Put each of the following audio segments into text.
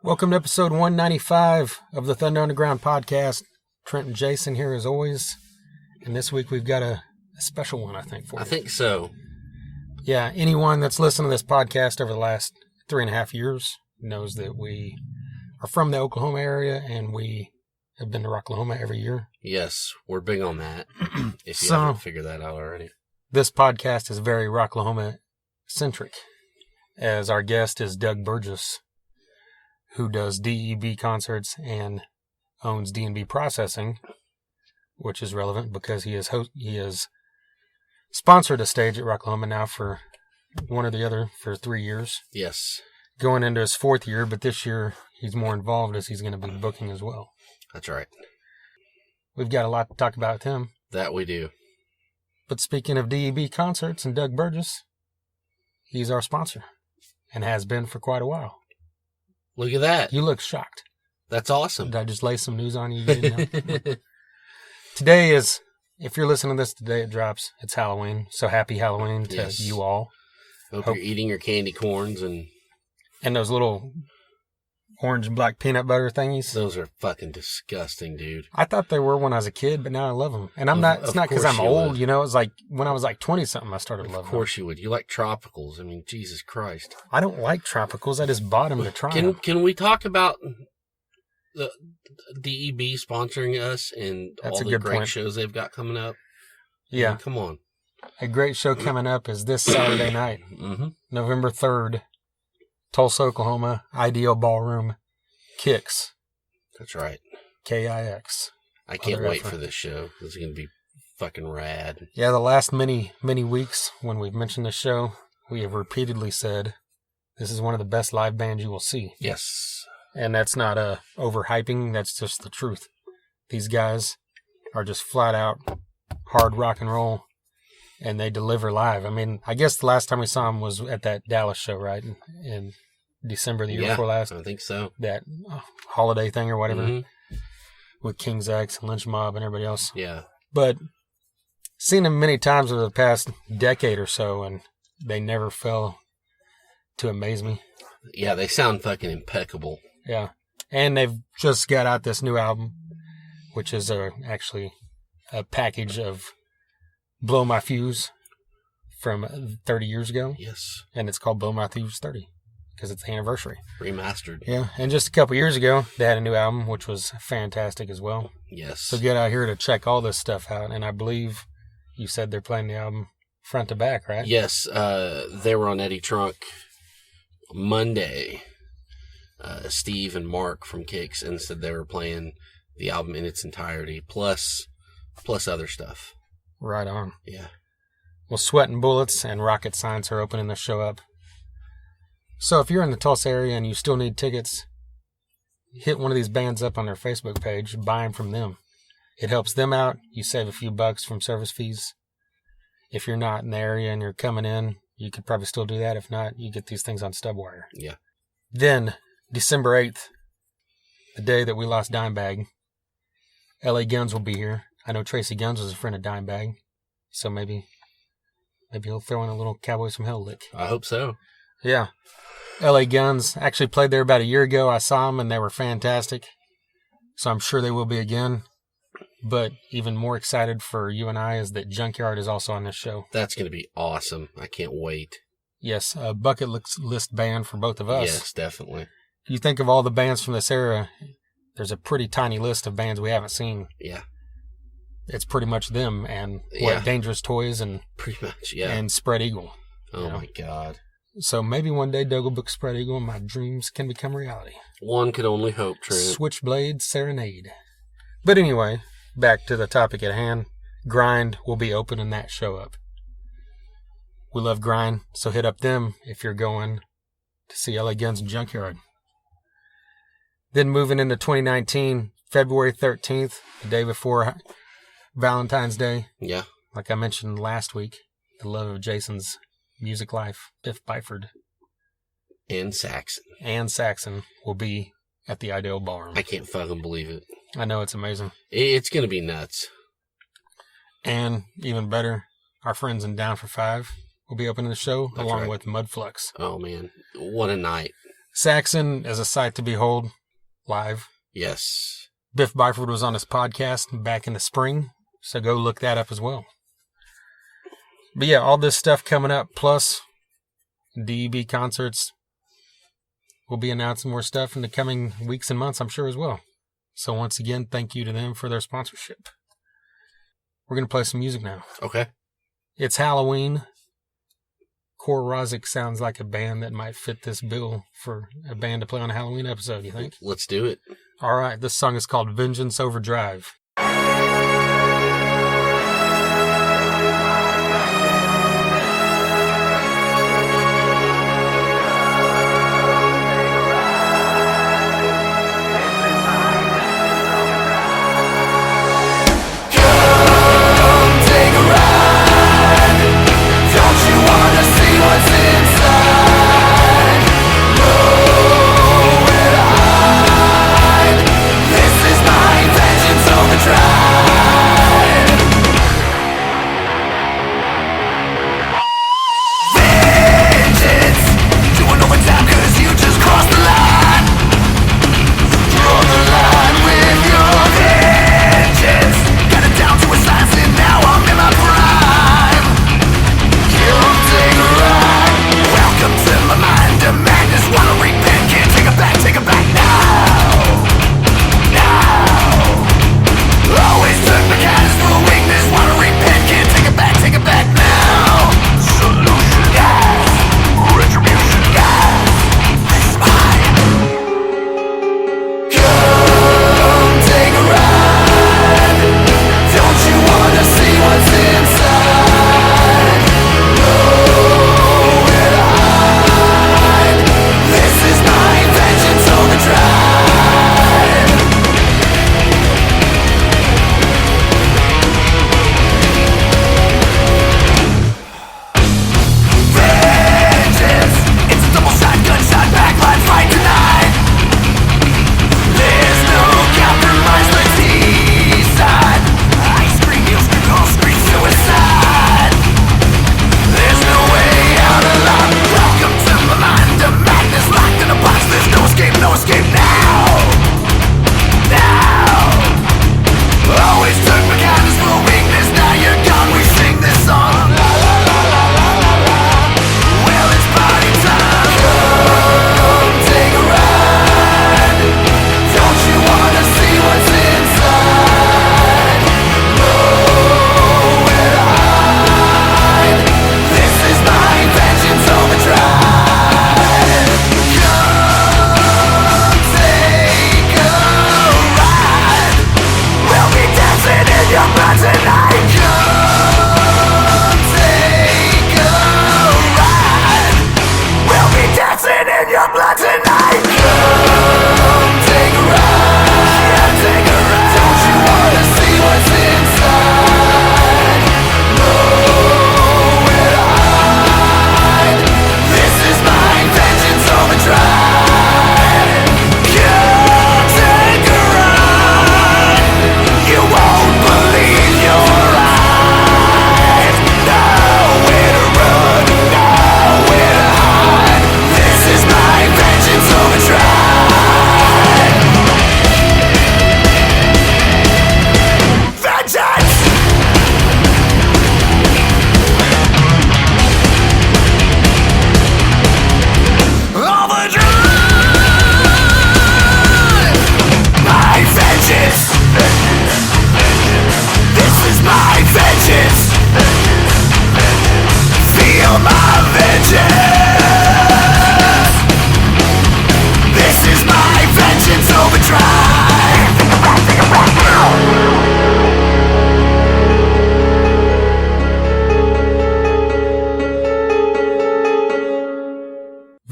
Welcome to episode 195 of the Thunder Underground podcast. Trent and Jason here as always. And this week we've got a special one, I think, for you. I think so. Yeah, anyone that's listened to this podcast over the last 3.5 years knows that we are from the Oklahoma area and we have been to Rocklahoma every year. Yes, we're big on that, if you haven't figured that out already. This podcast is very Rocklahoma-centric, as our guest is Doug Burgess, who does DEB concerts and owns D&B Processing, which is relevant because he has sponsored a stage at Rocklahoma now for one or the other for 3 years. Yes. Going into his 4th year, but this year he's more involved as he's going to be booking as well. That's right. We've got a lot to talk about with him. That we do. But speaking of DEB concerts and Doug Burgess, he's our sponsor and has been for quite a while. Look at that. You look shocked. That's awesome. Did I just lay some news on you? You didn't know? Today is, if you're listening to this today, it drops. It's Halloween. So happy Halloween to you all. Hope you're eating your candy corns and those little orange and black peanut butter thingies. Those are fucking disgusting, dude. I thought they were when I was a kid, but now I love them. And it's not because I'm old, you know. It's like when I was like 20-something, I started loving them. Of course you would. You like tropicals. I mean, Jesus Christ. I don't like tropicals. I just bought them to try them. Can we talk about the DEB sponsoring us and all the great shows they've got coming up? Yeah. I mean, come on. A great show coming up is this Saturday night, November 3rd, Tulsa, Oklahoma, Ideal Ballroom, Kix. That's right. K-I-X. I can't wait for this show. This is going to be fucking rad. Yeah, the last many weeks when we've mentioned this show, we have repeatedly said this is one of the best live bands you will see. Yes. And that's not overhyping. That's just the truth. These guys are just flat out hard rock and roll, and they deliver live. I mean, I guess the last time we saw them was at that Dallas show, right? In December the year before last. I think so. That holiday thing or whatever with King's X and Lynch Mob and everybody else. Yeah. But seen them many times over the past decade or so, and they never fail to amaze me. Yeah, they sound fucking impeccable. Yeah. And they've just got out this new album, which is actually a package of Blow My Fuse from 30 years ago. Yes. And it's called Blow My Fuse 30 because it's the anniversary. Remastered. Yeah. And just a couple years ago, they had a new album, which was fantastic as well. Yes. So get out here to check all this stuff out. And I believe you said they're playing the album front to back, right? Yes. They were on Eddie Trunk Monday. Steve and Mark from Kix and said they were playing the album in its entirety, plus other stuff. Right on. Yeah. Well, Sweat and Bullets and Rocket Science are opening the show up. So if you're in the Tulsa area and you still need tickets, hit one of these bands up on their Facebook page, buy them from them. It helps them out. You save a few bucks from service fees. If you're not in the area and you're coming in, you could probably still do that. If not, you get these things on Stubwire. Yeah. Then, December 8th, the day that we lost Dimebag, LA Guns will be here. I know Tracy Guns was a friend of Dimebag, so maybe he'll throw in a little Cowboys from Hell lick. I hope so. Yeah. LA Guns actually played there about a year ago. I saw them, and they were fantastic. So I'm sure they will be again. But even more excited for you and I is that Junkyard is also on this show. That's going to be awesome. I can't wait. Yes, a bucket list band for both of us. Yes, definitely. You think of all the bands from this era, there's a pretty tiny list of bands we haven't seen. Yeah. It's pretty much them and Dangerous Toys and pretty much, yeah. And Spread Eagle. Oh my God. So maybe one day Doug will book Spread Eagle and my dreams can become reality. One could only hope, Trent. Switchblade Serenade. But anyway, back to the topic at hand. Grind will be opening that show up. We love Grind, so hit up them if you're going to see LA Guns and Junkyard. Then moving into 2019, February 13th, the day before Valentine's Day. Yeah. Like I mentioned last week, the love of Jason's music life, Biff Byford. And Saxon will be at the Ideal Ballroom. I can't fucking believe it. I know, it's amazing. It's going to be nuts. And even better, our friends in Down for Five will be opening the show along with Mudflux. Oh, man. What a night. Saxon is a sight to behold live. Yes. Biff Byford was on his podcast back in the spring, so go look that up as well. But yeah, all this stuff coming up, plus DEB concerts. We'll be announcing more stuff in the coming weeks and months, I'm sure, as well. So once again, thank you to them for their sponsorship. We're going to play some music now. Okay. It's Halloween. Core Rozic sounds like a band that might fit this bill for a band to play on a Halloween episode, you think? Let's do it. All right, this song is called Vengeance Overdrive.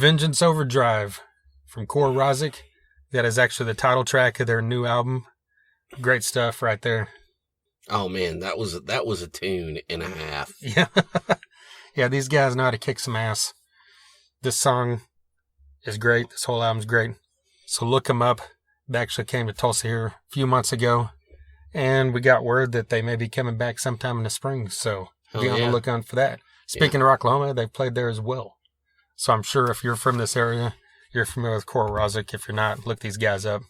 Vengeance Overdrive from Core Rozic. That is actually the title track of their new album. Great stuff right there. Oh man, that was a tune and a half. Yeah. Yeah, these guys know how to kick some ass. This song is great. This whole album's great. So look them up. They actually came to Tulsa here a few months ago, and we got word that they may be coming back sometime in the spring. So be on the lookout for that. Speaking of Rocklahoma, they've played there as well. So I'm sure if you're from this area you're familiar with Cora Rozic. If you're not, look these guys up.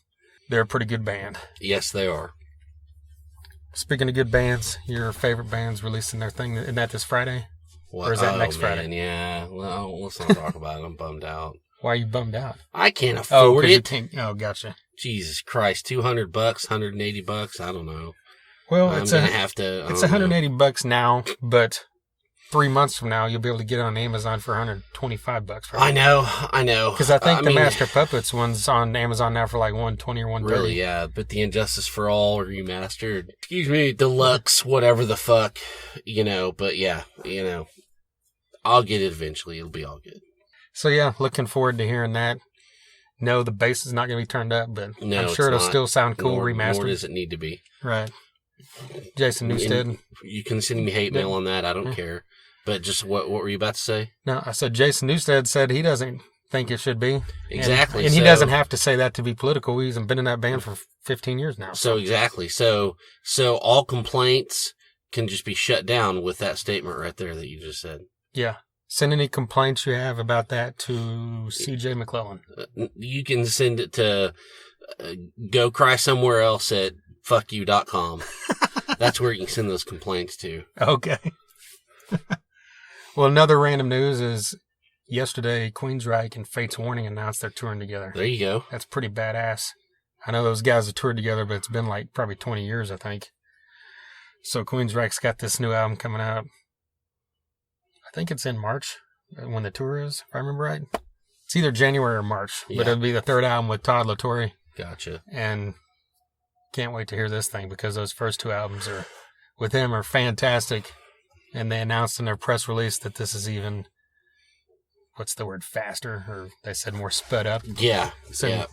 They're a pretty good band. Yes, they are. Speaking of good bands, your favorite band's releasing their thing. Isn't that this Friday? What? Or is that next man, Friday? Yeah. Well, let's not talk about it. I'm bummed out. Why are you bummed out? I can't Oh, afford because it. gotcha. Jesus Christ, $200, $180. I don't know. Well, I'm gonna have to. It's $180 now, but 3 months from now you'll be able to get it on Amazon for $125. I know. Because I think the Master Puppets one's on Amazon now for like $120 or $130. Really, yeah. But the Injustice for All remastered, deluxe, whatever the fuck, But yeah, I'll get it eventually. It'll be all good. So yeah, looking forward to hearing that. No, the bass is not going to be turned up, but No, I'm sure it'll not. still sound cool remastered. Nor does it need to be. Right. Jason Newsted. And you can send me hate mail on that. I don't care. But just what were you about to say? No, I said Jason Newsted said he doesn't think it should be. Exactly. And he doesn't have to say that to be political. He's been in that band for 15 years now. So exactly. So all complaints can just be shut down with that statement right there that you just said. Yeah. Send any complaints you have about that to CJ McClellan. You can send it to go cry somewhere else at fuckyou.com. That's where you can send those complaints to. Okay. Well, another random news is yesterday Queensryche and Fates Warning announced they're touring together. There you go. That's pretty badass. I know those guys have toured together, but it's been like probably 20 years, I think. So Queensryche's got this new album coming out. I think it's in March when the tour is, if I remember right. It's either January or March, but it'll be the third album with Todd LaTorre. Gotcha. And can't wait to hear this thing because those first two albums with him are fantastic. And they announced in their press release that this is even, what's the word, faster, or they said more sped up. Yeah. So yeah.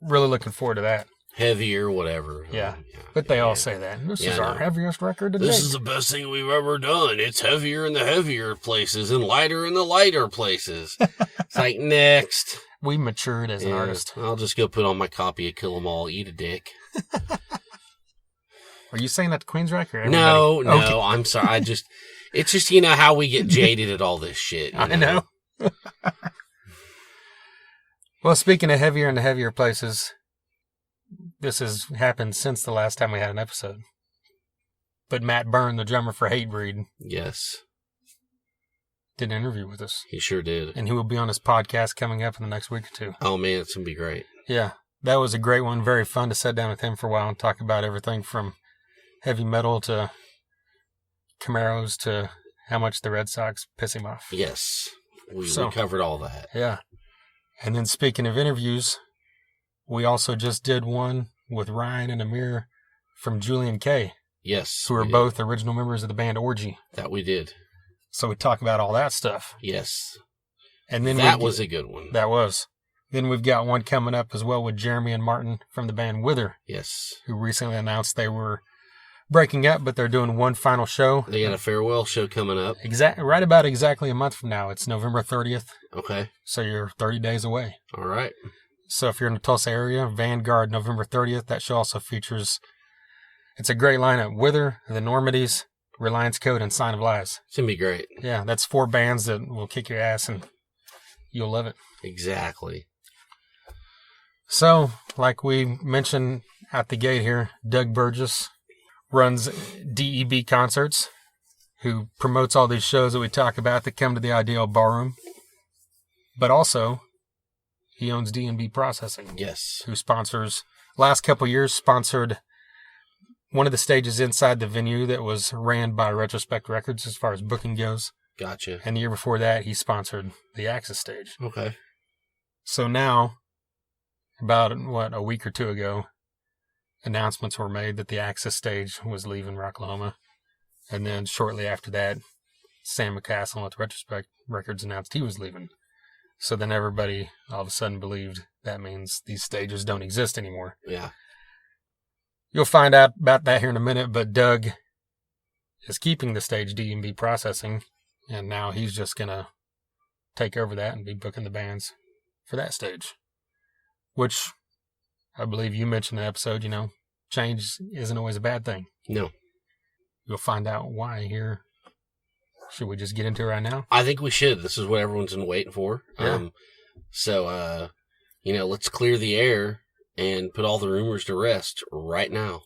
Really looking forward to that. Heavier, whatever. Yeah. But they all say that. This is our heaviest record to date. This is the best thing we've ever done. It's heavier in the heavier places and lighter in the lighter places. It's like, next. We matured as an artist. I'll just go put on my copy of Kill 'Em All, eat a dick. Are you saying that to Queensryche or everybody? No, Okay. I'm sorry. It's just, how we get jaded at all this shit. I know. Well, speaking of heavier and the heavier places, this has happened since the last time we had an episode. But Matt Byrne, the drummer for Hatebreed, yes, did an interview with us. He sure did. And he will be on his podcast coming up in the next week or two. Oh, man, it's going to be great. Yeah, that was a great one. Very fun to sit down with him for a while and talk about everything from heavy metal to Camaros to how much the Red Sox piss him off. Yes, we covered all that. Yeah. And then speaking of interviews, we also just did one with Ryan and Amir from Julian K. Yes. Who are both original members of the band Orgy. That we did. So we talk about all that stuff. Yes. And then that was a good one. That was. Then we've got one coming up as well with Jeremy and Martin from the band Wither. Yes. Who recently announced they were breaking up, but they're doing one final show. They got a farewell show coming up. Right about exactly a month from now. It's November 30th. Okay. So you're 30 days away. All right. So if you're in the Tulsa area, Vanguard, November 30th. That show also features, it's a great lineup. Wither, The Normandies, Reliance Code, and Sign of Lies. It's going to be great. Yeah, that's 4 bands that will kick your ass and you'll love it. Exactly. So, like we mentioned at the gate here, Doug Burgess runs DEB Concerts, who promotes all these shows that we talk about that come to the Ideal Ballroom. But also, he owns D&B Processing. Yes. Who sponsors, last couple years, sponsored one of the stages inside the venue that was ran by Retrospect Records as far as booking goes. Gotcha. And the year before that, he sponsored the Axis stage. Okay. So now, about, a week or two ago, announcements were made that the Axis stage was leaving Rocklahoma. And then shortly after that, Sam McCaslin at the Retrospect Records announced he was leaving. So then everybody all of a sudden believed that means these stages don't exist anymore. Yeah. You'll find out about that here in a minute, but Doug is keeping the stage D&B Processing, and now he's just going to take over that and be booking the bands for that stage. Which, I believe you mentioned in the episode, change isn't always a bad thing. No. You'll find out why here. Should we just get into it right now? I think we should. This is what everyone's been waiting for. Yeah. So, let's clear the air and put all the rumors to rest right now.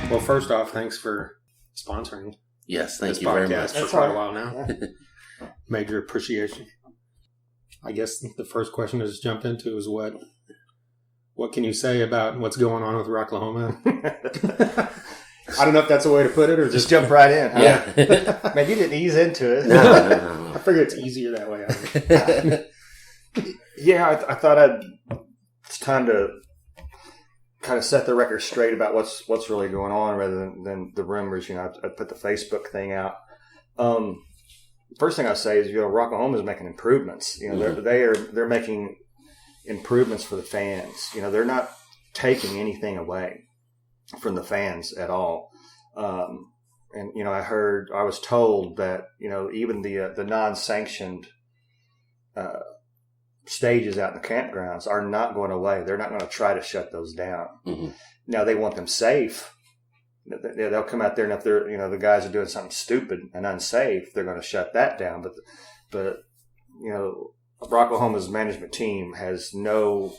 Well, first off, thanks for sponsoring Yes, this thank you very podcast much. for quite a while now. Major appreciation. I guess the first question to just jump into is what can you say about what's going on with Rocklahoma? I don't know if that's a way to put it or Just jump right in. Huh? Yeah. Man, you didn't ease into it. No. I figure it's easier that way. Yeah, I thought it's time to kind of set the record straight about what's really going on rather than the rumors. I put the Facebook thing out. First thing I say is, Rocklahoma is making improvements. They're making improvements for the fans. They're not taking anything away from the fans at all. And I was told that even the non-sanctioned stages out in the campgrounds are not going away. They're not going to try to shut those down. Mm-hmm. Now they want them safe. They'll come out there, and if they're the guys are doing something stupid and unsafe, they're going to shut that down. But Rocklahoma's management team has no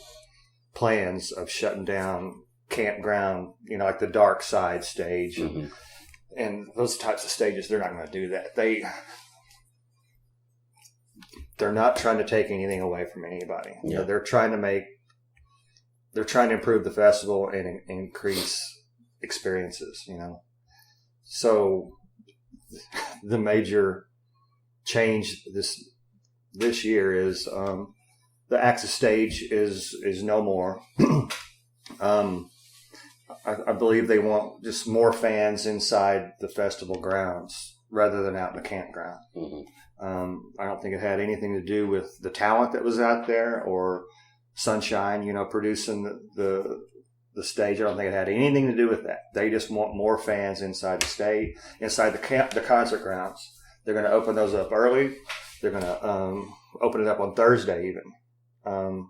plans of shutting down campground, like the dark side stage and those types of stages. They're not going to do that. They're not trying to take anything away from anybody. Yeah. They're trying to improve the festival and increase experiences, So the major change this year is the Axis stage is no more. I believe they want just more fans inside the festival grounds rather than out in the campground. Mm-hmm. I don't think it had anything to do with the talent that was out there or Sunshine, producing the stage. I don't think it had anything to do with that. They just want more fans inside the stage, inside the concert grounds. They're going to open those up early. They're going to open it up on Thursday even.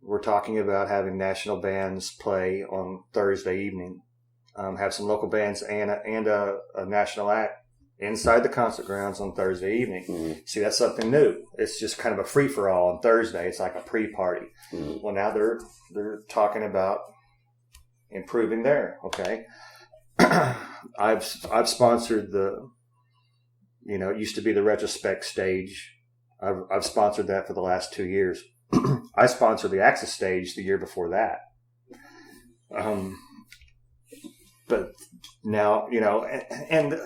We're talking about having national bands play on Thursday evening. Have some local bands and a national act inside the concert grounds on Thursday evening. Mm-hmm. See, that's something new. It's just kind of a free-for-all on Thursday. It's like a pre-party. Mm-hmm. Well, now they're talking about improving there. Okay, I've sponsored it used to be the retrospect stage. I've sponsored that for the last 2 years. I sponsored the Axis stage the year before that. But now, the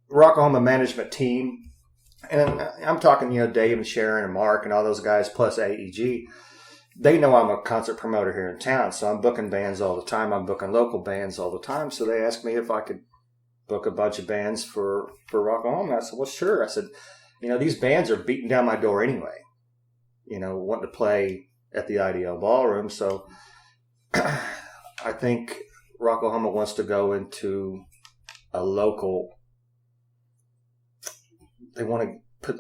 Rocklahoma management team, and I'm talking, Dave and Sharon and Mark and all those guys plus AEG, they know I'm a concert promoter here in town, so I'm booking bands all the time. I'm booking local bands all the time. So they asked me if I could book a bunch of bands for Rocklahoma. I said, well, sure. I said, these bands are beating down my door anyway, wanting to play at the IDL Ballroom. So I think Rocklahoma wants to go into a local. They want to put,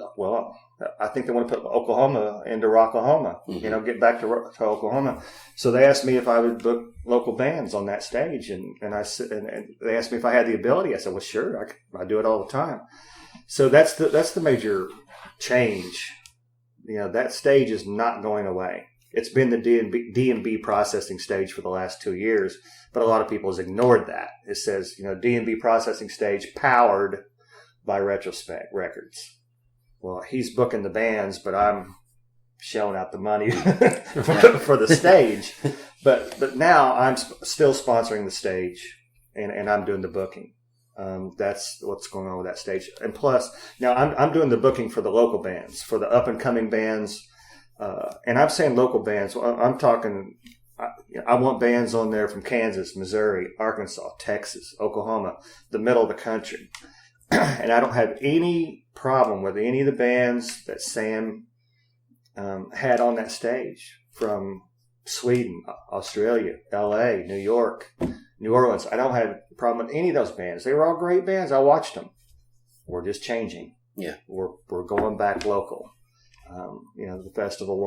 I think they want to put Oklahoma into Rocklahoma, Mm-hmm. Get back to Oklahoma. So they asked me if I would book local bands on that stage. And I said, and they asked me if I had the ability. I said, well, sure, I do it all the time. So that's the major change. That stage is not going away. It's been the D&B processing stage for the last 2 years, but a lot of people has ignored that. It says, D&B processing stage powered by Retrospect Records. Well, he's booking the bands, but I'm shelling out the money for the stage. But now I'm still sponsoring the stage, and I'm doing the booking. That's what's going on with that stage. And plus, now I'm doing the booking for the local bands, for the up-and-coming bands. And I'm saying local bands. I'm talking, I want bands on there from Kansas, Missouri, Arkansas, Texas, Oklahoma, the middle of the country. And I don't have any problem with any of the bands that Sam had on that stage, from Sweden, Australia, L.A., New York, New Orleans. I don't have a problem with any of those bands. They were all great bands. I watched them. We're just changing. Yeah. We're going back local. The festival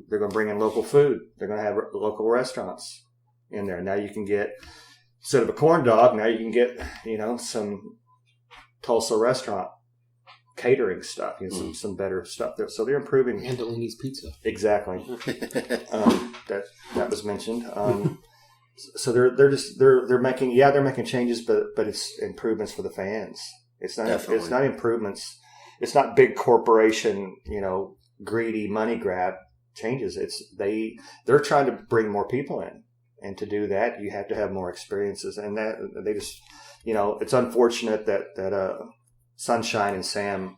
they're going to bring in local food. They're going to have local restaurants in there. Now you can get, instead of a corn dog, now you can get, some Tulsa restaurant catering stuff, some better stuff there. So they're improving. Andolini's Pizza. Exactly. That was mentioned. So they're making changes, but it's improvements for the fans. It's not Definitely. It's not improvements. It's not big corporation, greedy money grab changes. They're trying to bring more people in, and to do that, you have to have more experiences. And that they just, it's unfortunate that Sunshine and Sam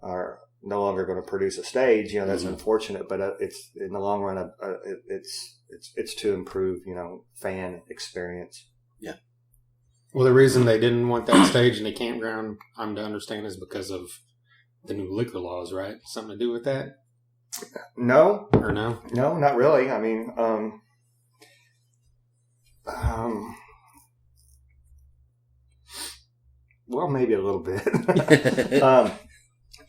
are no longer going to produce a stage. That's unfortunate, but it's in the long run, it's to improve, fan experience. Yeah. Well, the reason they didn't want that stage in the campground, I'm to understand, is because of the new liquor laws, right? Something to do with that? No. Or no? No, not really. I mean, well, maybe a little bit.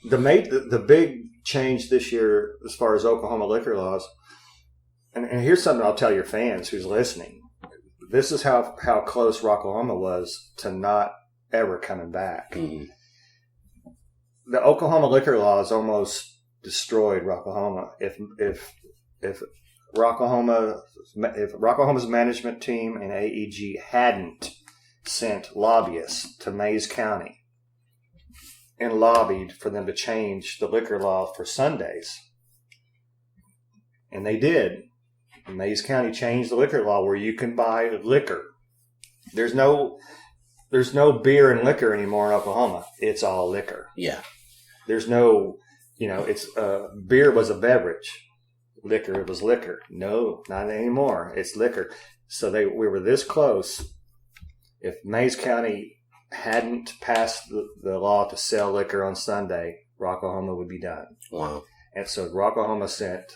The big change this year as far as Oklahoma liquor laws, and here's something I'll tell your fans who's listening. This is how close Rocklahoma was to not ever coming back. Mm-hmm. The Oklahoma liquor laws almost destroyed Rocklahoma. If Rocklahoma's management team and AEG hadn't sent lobbyists to Mays County and lobbied for them to change the liquor law for Sundays, and they did. Mays County changed the liquor law where you can buy liquor. There's no beer and liquor anymore in Oklahoma. It's all liquor. Yeah. There's no, it's beer was a beverage. Liquor was liquor. No, not anymore. It's liquor. So we were this close. If Mays County hadn't passed the law to sell liquor on Sunday, Rocklahoma would be done. Wow. And so Rocklahoma spent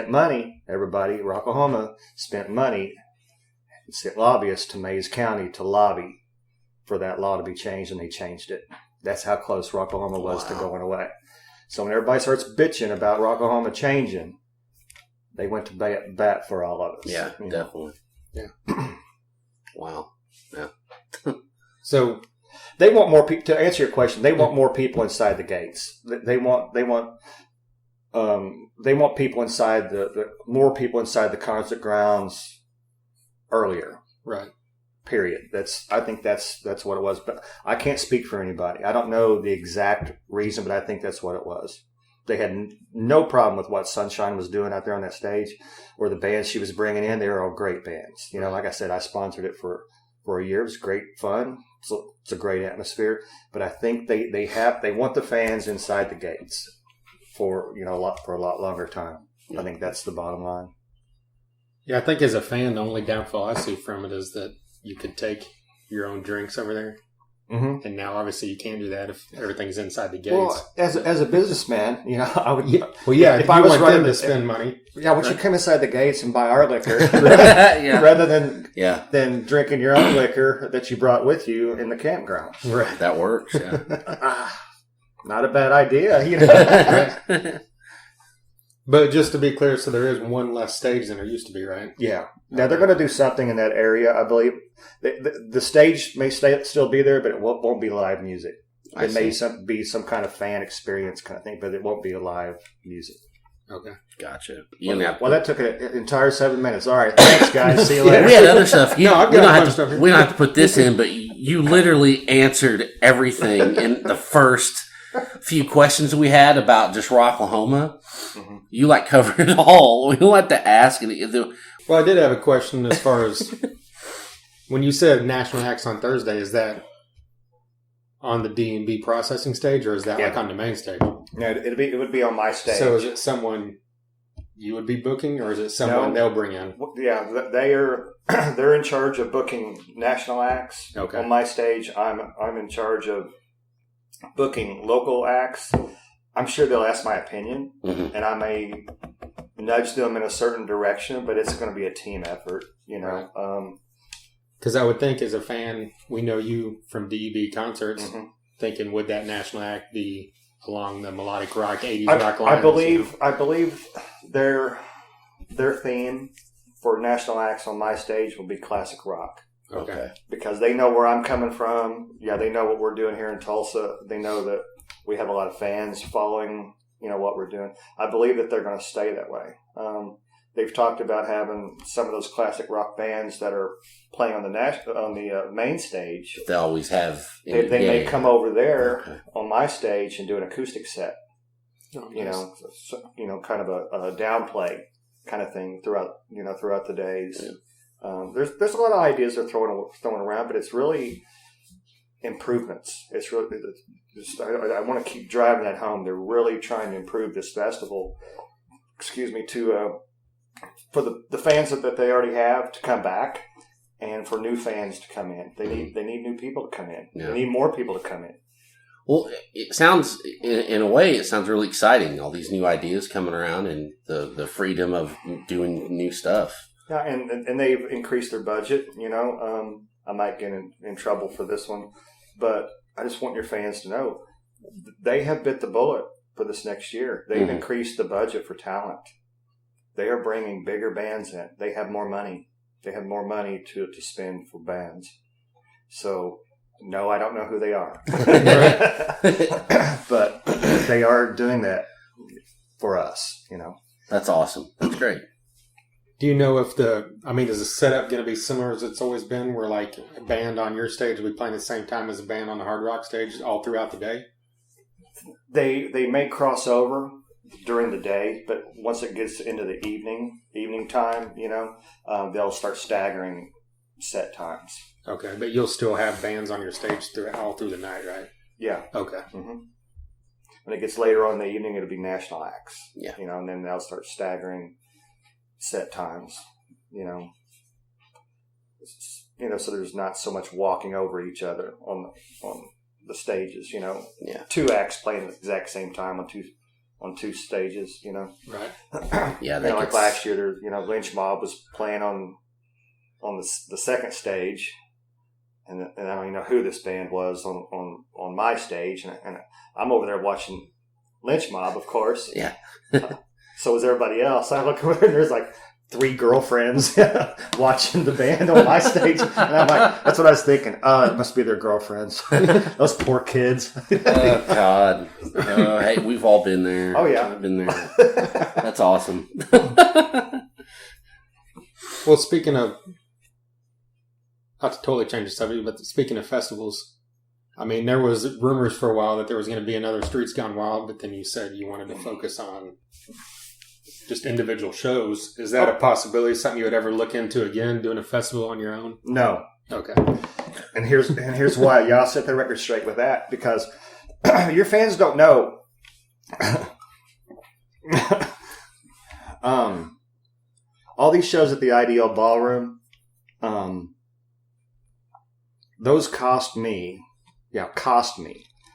money. Everybody, Rocklahoma spent money and sent lobbyists to Mays County to lobby for that law to be changed, and they changed it. That's how close Rocklahoma was to going away. So when everybody starts bitching about Rocklahoma changing, they went to bat for all of us. Yeah, definitely. Yeah. Wow. Yeah. So they want more people. To answer your question, they want more people inside the gates. They want people inside more people inside the concert grounds earlier. Right. Period. I think that's what it was. But I can't speak for anybody. I don't know the exact reason, but I think that's what it was. They had no problem with what Sunshine was doing out there on that stage, or the bands she was bringing in. They were all great bands. Like I said, I sponsored it for a year. It was great fun. It's a great atmosphere. But I think they want the fans inside the gates for a lot longer time. I think that's the bottom line. Yeah, I think as a fan, the only downfall I see from it is that you could take your own drinks over there. Mm-hmm. And now, obviously, you can't do that if everything's inside the gates. Well, as a businessman, I would. Yeah. Well, yeah. If I was running to spend money, would you come inside the gates and buy our liquor Yeah. rather than drinking your own liquor that you brought with you in the campground? Right. That works. Yeah. Not a bad idea, But just to be clear, so there is one less stage than there used to be, right? Yeah. Now they're going to do something in that area, I believe. The stage may still be there, but it won't be live music. It may be some kind of fan experience kind of thing, but it won't be a live music. Okay. Gotcha. Well, that took an entire 7 minutes. All right. Thanks, guys. See you later. We had other stuff. No, I've got a bunch of stuff here. We don't have to put this in, but you literally answered everything in the first few questions we had about just Rocklahoma. Mm-hmm. You covered it all. We don't have to ask it. Well, I did have a question as far as when you said national acts on Thursday, is that on the DEB processing stage, or is that on the main stage? No, it would be on my stage. So is it someone you would be booking, or is it someone they'll bring in? Yeah, they're in charge of booking national acts. Okay. On my stage, I'm in charge of booking local acts. I'm sure they'll ask my opinion, mm-hmm. and I may nudge them in a certain direction, but it's going to be a team effort, you know. Because I would think as a fan, we know you from DEB concerts, thinking would that national act be along the melodic rock, 80s rock lines? I believe their theme for national acts on my stage will be classic rock. Okay. Because they know where I'm coming from. Yeah, they know what we're doing here in Tulsa. They know that we have a lot of fans following, you know, what we're doing. I believe that they're going to stay that way. They've talked about having some of those classic rock bands that are playing on the main stage. They always have. They may come over there on my stage and do an acoustic set. Oh, nice. You know, kind of a downplay kind of thing throughout the days. Yeah. There's a lot of ideas they're throwing around, but it's really improvements. It's really I want to keep driving that home. They're really trying to improve this festival. For the fans that they already have to come back, and for new fans to come in. They need new people to come in. Yeah. They need more people to come in. Well, it sounds, in a way, it sounds really exciting. All these new ideas coming around and the freedom of doing new stuff. Yeah, and they've increased their budget. You know, I might get in trouble for this one, but I just want your fans to know they have bit the bullet for this next year. They've increased the budget for talent. They are bringing bigger bands in. They have more money. They have more money to spend for bands. So, no, I don't know who they are. But they are doing that for us, you know. That's awesome. That's great. Do you know if is the setup going to be similar as it's always been, where like a band on your stage will be playing at the same time as a band on the hard rock stage all throughout the day? They may cross over during the day, but once it gets into the evening time, you know, they'll start staggering set times. Okay, but you'll still have bands on your stage all through the night, right? Yeah. Okay. Mm-hmm. When it gets later on in the evening, it'll be national acts. Yeah. You know, and then they'll start staggering set times, you know, so there's not so much walking over each other on the stages, you know. Yeah. 2 acts playing at the exact same time on two stages, you know. Right. Yeah. Like last year, Lynch Mob was playing on the second stage, and I don't even know who this band was on my stage, and I'm over there watching Lynch Mob, of course. Yeah. So was everybody else. I look over and there's like 3 girlfriends watching the band on my stage. And I'm like, that's what I was thinking. Oh, it must be their girlfriends. Those poor kids. Oh, God. Hey, we've all been there. Oh, yeah. I've been there. That's awesome. Well, speaking of, not to totally change the subject, but speaking of festivals, I mean, there was rumors for a while that there was going to be another Streets Gone Wild, but then you said you wanted to focus on just individual shows. Is that a possibility? Something you would ever look into again, doing a festival on your own? No. Okay. And here's why. Y'all set the record straight with that, because your fans don't know. All these shows at the IDL Ballroom, those cost me.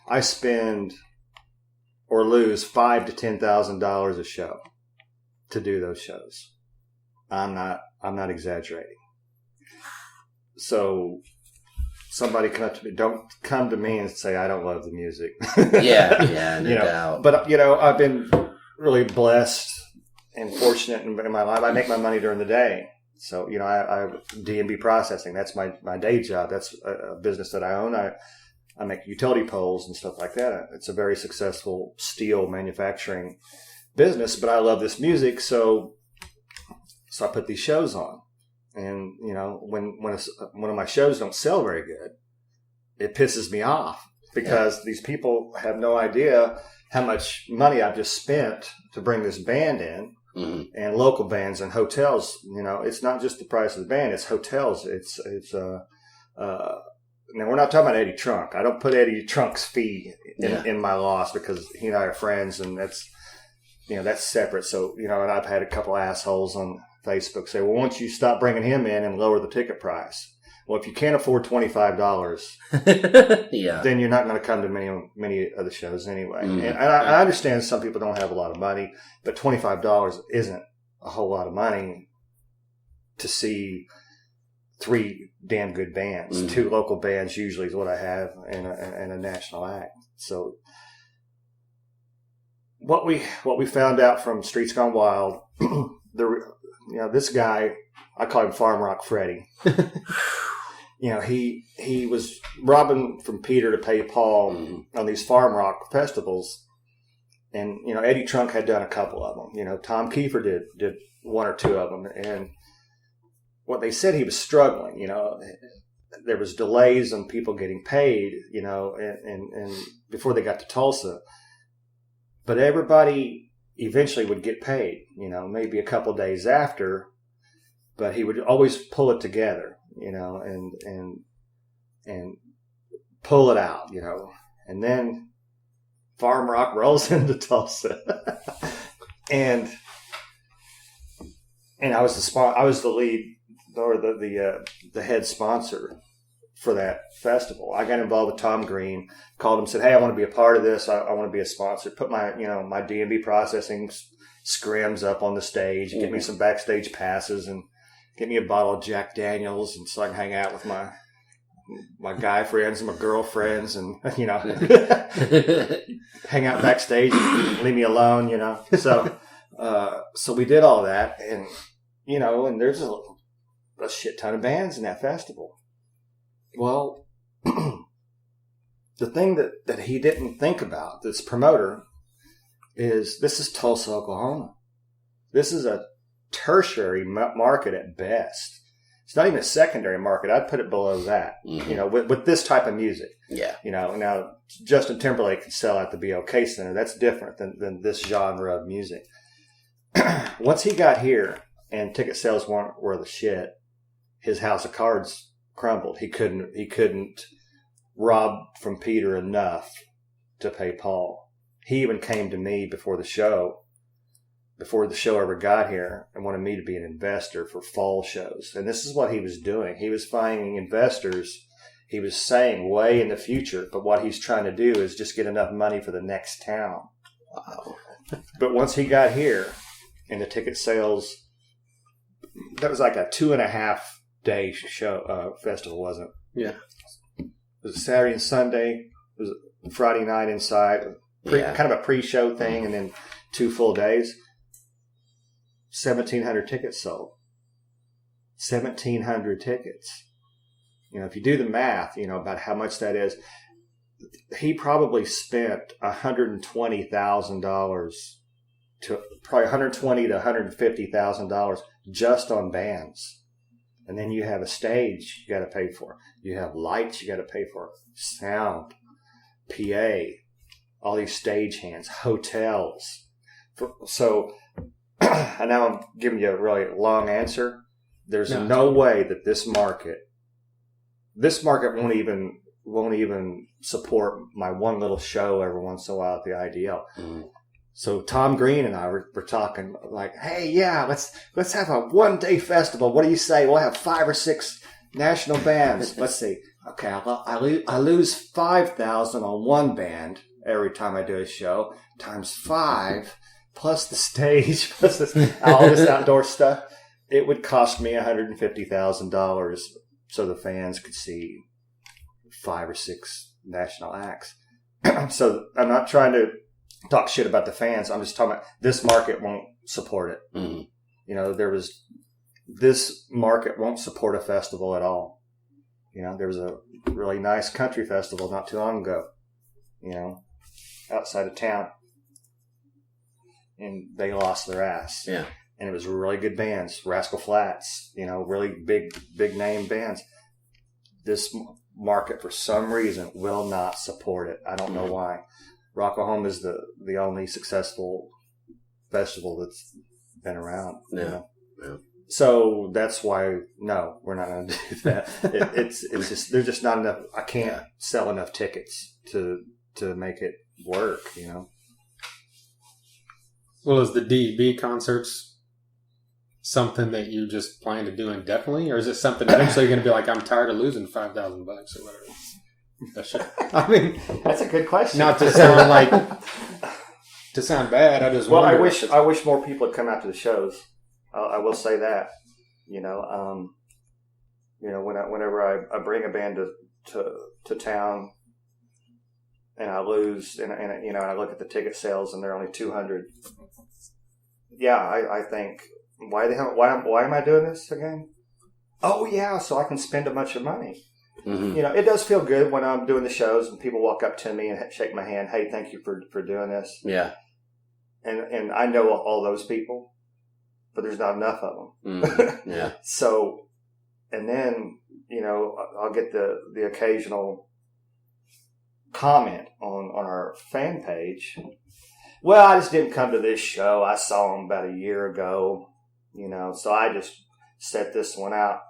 I spend or lose $5,000 to $10,000 a show to do those shows. I'm not exaggerating. So somebody don't come to me and say I don't love the music. Yeah, no doubt. But I've been really blessed and fortunate in my life. I make my money during the day. So I have D&B processing. That's my day job. That's a business that I own. I make utility poles and stuff like that. It's a very successful steel manufacturing business, but I love this music, so I put these shows on. And when one of my shows don't sell very good, it pisses me off, because these people have no idea how much money I've just spent to bring this band in. Mm-hmm. And local bands and hotels. It's not just the price of the band; it's hotels. Now, we're not talking about Eddie Trunk. I don't put Eddie Trunk's fee in my loss, because he and I are friends, and that's separate. So, and I've had a couple assholes on Facebook say, well, once you stop bringing him in and lower the ticket price. Well, if you can't afford $25, then you're not going to come to many of the shows anyway. Mm-hmm. And I understand some people don't have a lot of money, but $25 isn't a whole lot of money to see 3 damn good bands. 2 local bands usually is what I have, and a national act. So what we found out from Streets Gone Wild, this guy, I call him Farm Rock Freddy. He was robbing from Peter to pay Paul on these Farm Rock festivals. And, Eddie Trunk had done a couple of them. Tom Kiefer did 1 or 2 of them. And what they said, he was struggling. There was delays on people getting paid, and before they got to Tulsa. But everybody eventually would get paid, maybe a couple days after. But he would always pull it together, and pull it out, And then Farm Rock rolls into Tulsa, and I was the lead, or the head sponsor for that festival. I got involved with Tom Green, called him, said, "Hey, I want to be a part of this. I want to be a sponsor. Put my my DEB processing scrims up on the stage, give me some backstage passes, and give me a bottle of Jack Daniels, and so I can hang out with my guy friends and my girlfriends, and hang out backstage, and leave me alone, So we did all that, and and there's a shit ton of bands in that festival. Well, the thing that he didn't think about, this promoter, is this is Tulsa, Oklahoma. This is a tertiary market at best. It's not even a secondary market. I'd put it below that, with this type of music. Yeah. Now Justin Timberlake can sell at the BOK Center. That's different than this genre of music. Once he got here and ticket sales were the shit, his house of cards crumbled. He couldn't rob from Peter enough to pay Paul. He even came to me before the show ever got here, and wanted me to be an investor for fall shows. And this is what he was doing. He was finding investors, he was saying, way in the future, but what he's trying to do is just get enough money for the next town. Wow. But once he got here, and the ticket sales, that was like a 2.5 day show, festival, wasn't it? Yeah. It was a Saturday and Sunday. It was a Friday night inside, kind of a pre-show thing, and then 2 full days. 1,700 tickets sold. 1,700 tickets. If you do the math, about how much that is, he probably spent $120,000 to probably $120,000 to $150,000 just on bands. And then you have a stage you got to pay for. You have lights you got to pay for. Sound, PA, all these stage-hands, hotels. And now I'm giving you a really long answer. There's no way that this market won't even support my one little show every once in a while at the IDL. Mm-hmm. So Tom Green and I were talking like, hey, let's have a 1-day festival. What do you say? We'll have 5 or 6 national bands. Let's see. Okay, I lose $5,000 on one band every time I do a show, times 5, plus the stage, plus all this outdoor stuff. It would cost me $150,000 so the fans could see 5 or 6 national acts. So I'm not trying to talk shit about the fans. I'm just talking about this market won't support it. Mm-hmm. This market won't support a festival at all. There was a really nice country festival not too long ago, outside of town. And they lost their ass. Yeah. And it was really good bands. Rascal Flatts, really big name bands. This market, for some reason, will not support it. I don't know why. Rocklahoma is the only successful festival that's been around. Yeah. So that's why, no, we're not going to do that. It's just, there's just not enough. I can't sell enough tickets to make it work, Well, is the DEB concerts something that you just plan to do indefinitely, or is it something eventually you're going to be like, I'm tired of losing $5,000 or whatever? I mean, that's a good question. Not to sound bad. I just I wish more people would come out to the shows. I will say that. Whenever I bring a band to town and I lose, and I look at the ticket sales and they're only 200. Yeah, I think, why am I doing this again? Oh yeah, so I can spend a bunch of money. Mm-hmm. It does feel good when I'm doing the shows and people walk up to me and shake my hand. Hey, thank you for doing this. Yeah. And I know all those people, but there's not enough of them. Mm-hmm. Yeah. So, and then, I'll get the occasional comment on our fan page. Well, I just didn't come to this show. I saw them about a year ago, so I just set this one out.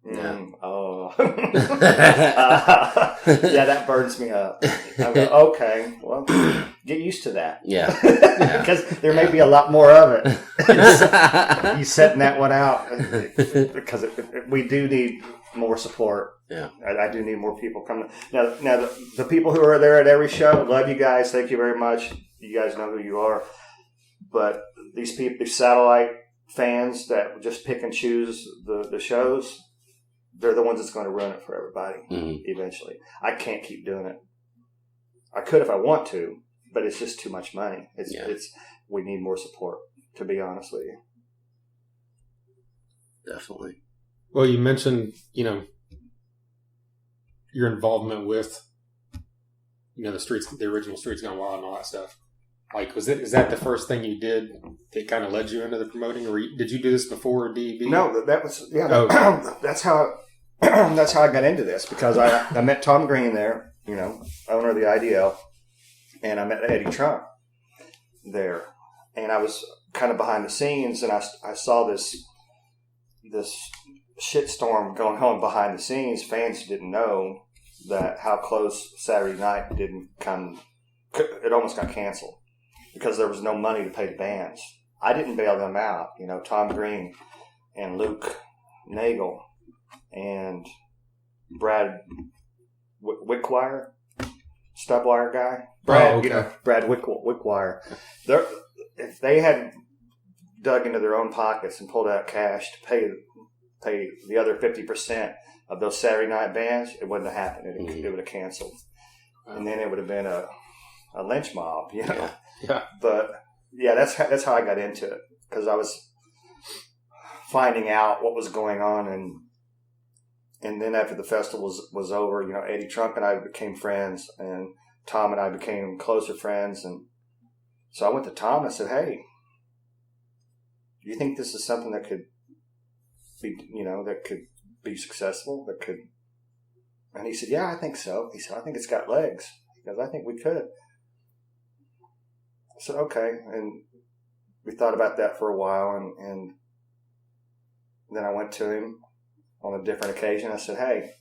Yeah. Yeah, that burns me up. I go, okay, well, get used to that. Yeah. Because there may be a lot more of it. You setting that one out because we do need more support. Yeah. I do need more people coming. Now the people who are there at every show, love you guys. Thank you very much. You guys know who you are. But these people, these satellite fans that just pick and choose the shows, they're the ones that's going to ruin it for everybody eventually. I can't keep doing it. I could if I want to, but it's just too much money. We need more support, to be honest with you. Definitely. Well, you mentioned, your involvement with, the original Streets Gone Wild and all that stuff. Like, is that the first thing you did that kind of led you into the promoting, or did you do this before DEB? No, that was that's how I got into this, because I met Tom Green there, owner of the IDL, and I met Eddie Trump there, and I was kind of behind the scenes, and I saw this shitstorm going on behind the scenes. Fans didn't know that how close Saturday night didn't come. It almost got canceled because there was no money to pay the bands. I didn't bail them out. Tom Green and Luke Nagel and Brad Wickwire, Stubwire guy. Brad Wickwire. If they had dug into their own pockets and pulled out cash to pay the other 50% of those Saturday night bands, it wouldn't have happened. It would have canceled. And then it would have been a lynch mob, Yeah. But yeah, that's how I got into it, because I was finding out what was going on, and then after the festival was over, Eddie Trump and I became friends, and Tom and I became closer friends, and so I went to Tom and I said, "Hey, do you think this is something that could be, that could be successful? That could?" And he said, "Yeah, I think so." He said, "I think it's got legs." He goes, "I think we could." I said, "Okay," and we thought about that for a while, and then I went to him on a different occasion. I said, "Hey,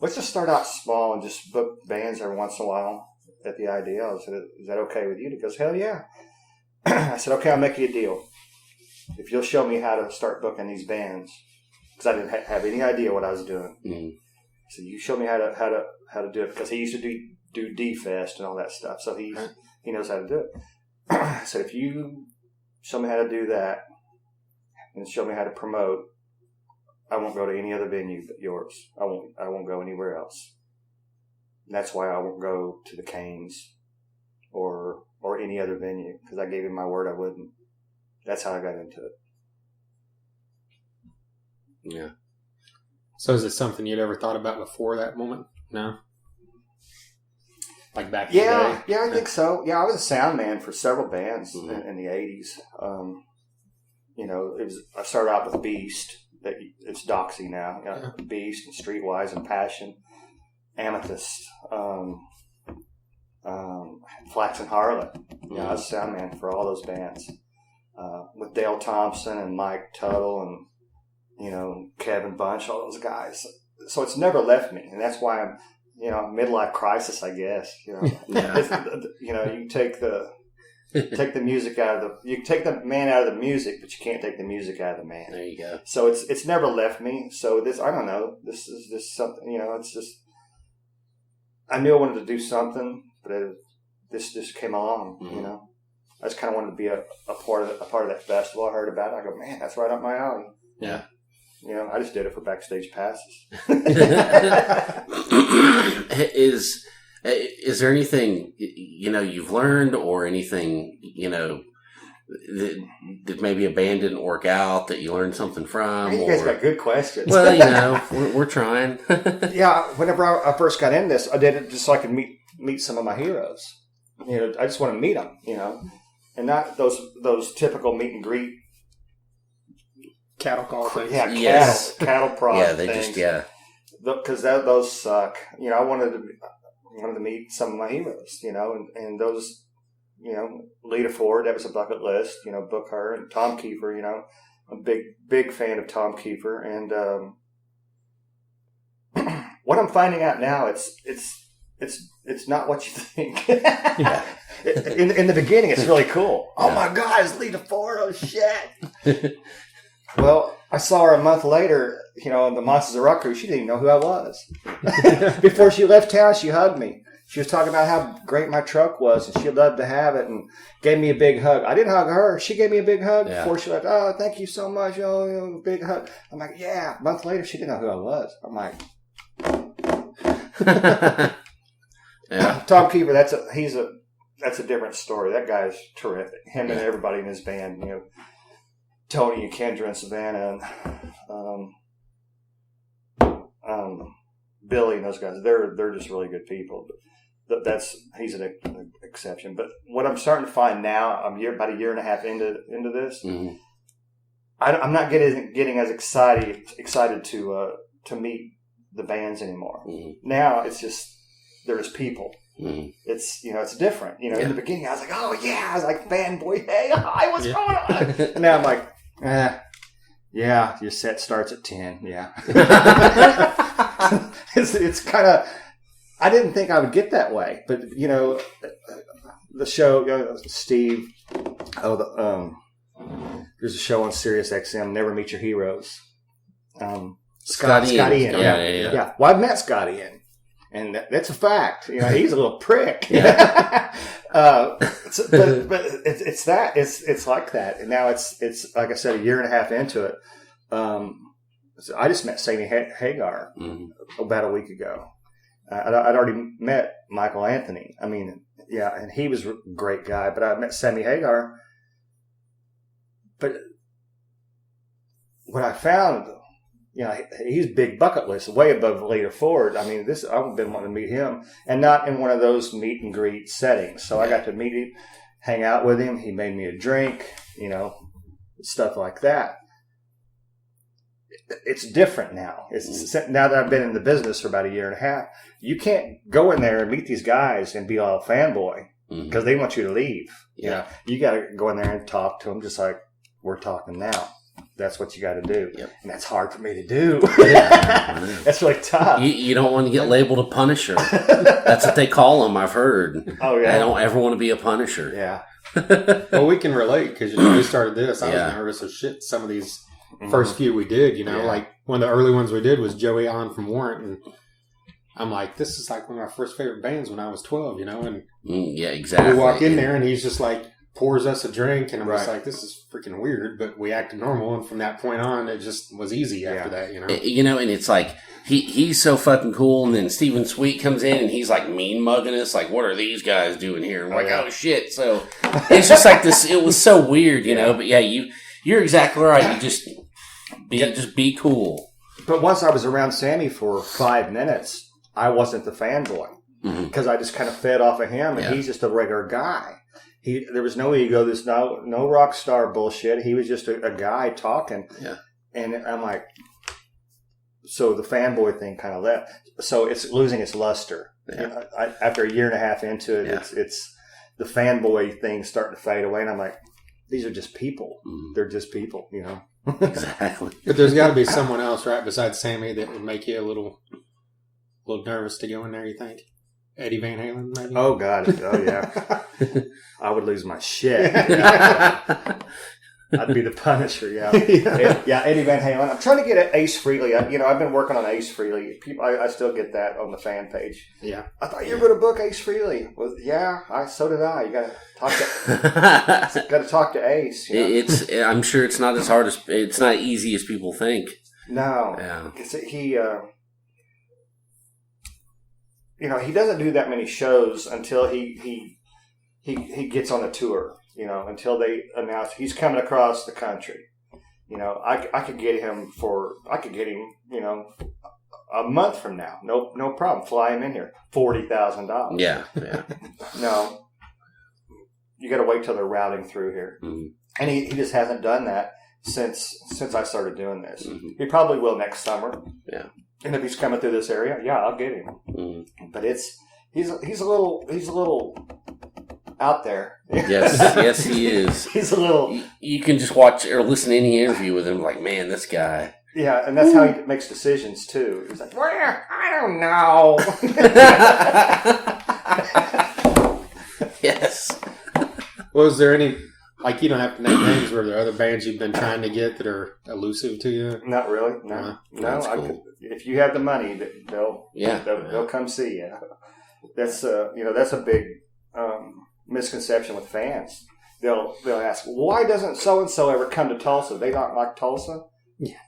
let's just start out small and just book bands every once in a while at the IDL." I said, "Is that okay with you?" And he goes, "Hell yeah." I said, "Okay, I'll make you a deal. If you'll show me how to start booking these bands," because I didn't have any idea what I was doing. Mm-hmm. So you show me how to do it, because he used to do D-Fest and all that stuff, so he knows how to do it. I said, "If you show me how to do that and show me how to promote, I won't go to any other venue but yours. I won't go anywhere else. And that's why I won't go to the Canes or any other venue, because I gave him my word I wouldn't." That's how I got into it. Yeah. So is it something you'd ever thought about before that moment? No? Like back in the day? Yeah, I think so. Yeah, I was a sound man for several bands in the 80s. I started out with Beast. It's Doxy now. Beast and Streetwise and Passion. Amethyst. Flax and Harlot. I was a sound man for all those bands. With Dale Thompson and Mike Tuttle and, Kevin Bunch, all those guys. So it's never left me. And that's why I'm, midlife crisis, I guess. You take the music you take the man out of the music, but you can't take the music out of the man. There you go. So it's never left me. So this, I don't know, this is just something, it's just, I knew I wanted to do something, but this just came along, I just kind of wanted to be a part of that festival. I heard about it. I go, man, that's right up my alley. Yeah. You know, I just did it for backstage passes. Is there anything, you know, you've learned or anything, you know, that maybe a band didn't work out that you learned something from? You guys got good questions. Well, you know, we're trying. Yeah, whenever I first got in this, I did it just so I could meet some of my heroes. You know, I just want to meet them, you know, and not those typical meet and greet. Cattle call things. Yeah, yes. cattle prod Yeah, they things. just, yeah. Because those suck. You know, I wanted to meet some of my heroes, you know, and those, you know, Lita Ford, that was a bucket list, you know, book her, and Tom Kiefer, you know, I'm a big fan of Tom Kiefer, and what I'm finding out now, it's not what you think. Yeah. In the beginning, it's really cool. Oh my God, it's Lita Ford! Oh shit! Well, I saw her a month later, you know, in the Monsters of Rock crew. She didn't even know who I was. Before she left town, she hugged me. She was talking about how great my truck was, and she'd love to have it, and gave me a big hug. I didn't hug her. She gave me a big hug before she left. Oh, thank you so much. Oh, you know, big hug. I'm like, yeah. A month later, she didn't know who I was. I'm like, Yeah. Tom Kiefer, that's a different story. That guy's terrific. Him and everybody in his band, you know, Tony and Kendra and Savannah and Billy and those guys. They're just really good people. But he's an exception. But what I'm starting to find now, I'm about a year and a half into this. Mm-hmm. I'm not getting as excited to meet the bands anymore. Mm-hmm. Now it's just there's people. Mm-hmm. It's, you know, it's different. You know, in the beginning I was like, oh yeah, I was like fanboy. Hey, hi, what's going on? And now I'm like, yeah, your set starts at 10. Yeah. it's kind of, I didn't think I would get that way, but you know, the show, you know, Steve, there's a show on Sirius XM, Never Meet Your Heroes. Scotty Ian. Yeah. Well, I've met Scotty Ian. And that's a fact. You know, he's a little prick. Yeah. But it's like that. And now it's like I said, a year and a half into it. So I just met Sammy Hagar about a week ago. I'd already met Michael Anthony. I mean, yeah, and he was a great guy. But I met Sammy Hagar. But what I found, you know, he's big bucket list, way above Lita Ford. I mean, I've been wanting to meet him, and not in one of those meet and greet settings. So I got to meet him, hang out with him. He made me a drink, you know, stuff like that. It's different now. Now that I've been in the business for about a year and a half, you can't go in there and meet these guys and be all fanboy because they want you to leave. Yeah. You know, you got to go in there and talk to them just like we're talking now. That's what you got to do. Yep. And that's hard for me to do. That's really tough. You don't want to get labeled a punisher. That's what they call them, I've heard. Oh, yeah. I don't ever want to be a punisher. Yeah. Well, we can relate because, you know, we started this. I was nervous as shit. Some of these first few we did, you know, like one of the early ones we did was Joey On from Warrant. And I'm like, this is like one of my first favorite bands when I was 12, you know. And yeah, exactly. We walk in there and he's just like, pours us a drink, and I'm just like, this is freaking weird, but we acted normal, and from that point on, it just was easy after that, you know? You know, and it's like, he's so fucking cool, and then Stephen Sweet comes in, and he's like mean mugging us, like, what are these guys doing here? And we're like, oh shit, so it's just like this, it was so weird, you know, but yeah, you're exactly right, you just be cool. But once I was around Sammy for 5 minutes, I wasn't the fanboy, because I just kind of fed off of him, and he's just a regular guy. There was no ego. There's no rock star bullshit. He was just a guy talking. Yeah. And I'm like, so the fanboy thing kind of left. So it's losing its luster. Yeah. You know, after a year and a half into it, it's the fanboy thing starting to fade away. And I'm like, these are just people. They're just people, you know? Exactly. But there's got to be someone else, right, besides Sammy that would make you a little nervous to go in there, you think? Eddie Van Halen, maybe? Oh, God. Oh, yeah. I would lose my shit. I'd be the Punisher. Yeah, Yeah. yeah. Eddie Van Halen. I'm trying to get Ace Frehley. I've been working on Ace Frehley. People, I still get that on the fan page. Yeah. I thought you were going to book Ace Frehley. Well, yeah, so did I. You got to talk to Ace. You know? It's. I'm sure it's not as hard as it's not easy as people think. No. Yeah. He. He doesn't do that many shows until he gets on a tour. Until they announce he's coming across the country. I could get him a month from now. No problem. Fly him in here. $40,000. Yeah. No, you got to wait till they're routing through here, and he just hasn't done that since I started doing this. He probably will next summer. Yeah. And if he's coming through this area, yeah, I'll get him. But he's a little out there. Yes, he is. He's a little. You can just watch or listen to any interview with him. Like, man, this guy. Yeah, and that's how he makes decisions too. He's like, "Well, I don't know." Yes. Well, is there any, like, you don't have to name names, where there are other bands you've been trying to get that are elusive to you? Not really. No. That's cool. If you have the money, they'll come see you. That's that's a big misconception with fans. They'll ask, why doesn't so and so ever come to Tulsa? They don't like Tulsa. Yeah.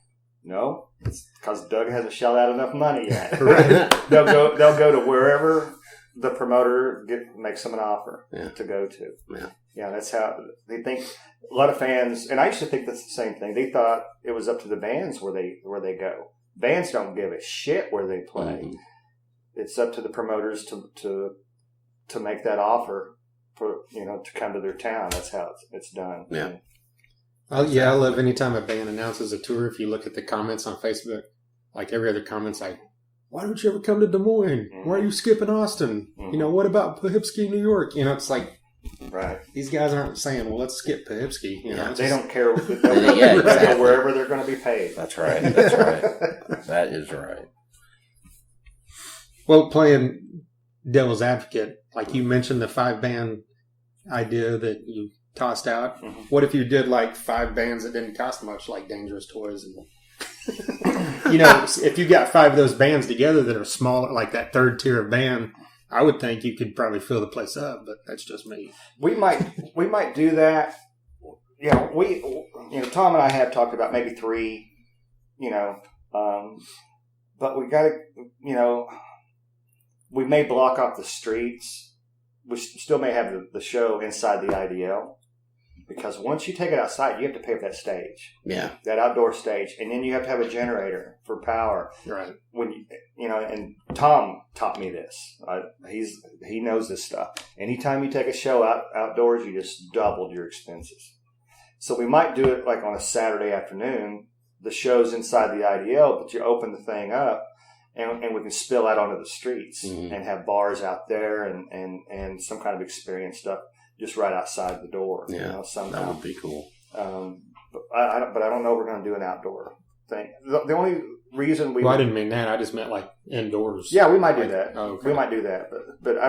No, it's because Doug hasn't shelled out enough money yet. Right. They'll go to wherever the promoter makes them an offer to go to. Yeah. Yeah, that's how they think. A lot of fans, and I used to think that's the same thing. They thought it was up to the bands where they go. Bands don't give a shit where they play. It's up to the promoters to make that offer for to come to their town. That's how it's done. Yeah. I love anytime a band announces a tour. If you look at the comments on Facebook, like every other comment's like, why don't you ever come to Des Moines? Why are you skipping Austin? What about Poughkeepsie, New York? It's like, right. These guys aren't saying, well, let's skip Poughkeepsie. They don't care. They'll go wherever they're going to be paid. That's right. That's right. That is right. Well, playing devil's advocate, like you mentioned the 5-band idea that you tossed out. What if you did like 5 bands that didn't cost much, like Dangerous Toys? And if you got 5 of those bands together that are smaller, like that third tier of band, I would think you could probably fill the place up, but that's just me. We might do that. Tom and I have talked about maybe 3, but we got to, we may block off the streets. We still may have the show inside the IDL, because once you take it outside, you have to pay for that stage. Yeah. That outdoor stage. And then you have to have a generator for power. Right. And Tom taught me this. He knows this stuff. Anytime you take a show outdoors, you just doubled your expenses. So we might do it like on a Saturday afternoon. The show's inside the IDL, but you open the thing up, and we can spill out onto the streets and have bars out there and some kind of experience stuff just right outside the door. Yeah, somehow. that would be cool. But I don't know if we're going to do an outdoor thing. The only reason I didn't mean that. I just meant like indoors. Yeah, we might do that. Oh, okay. We might do that, but I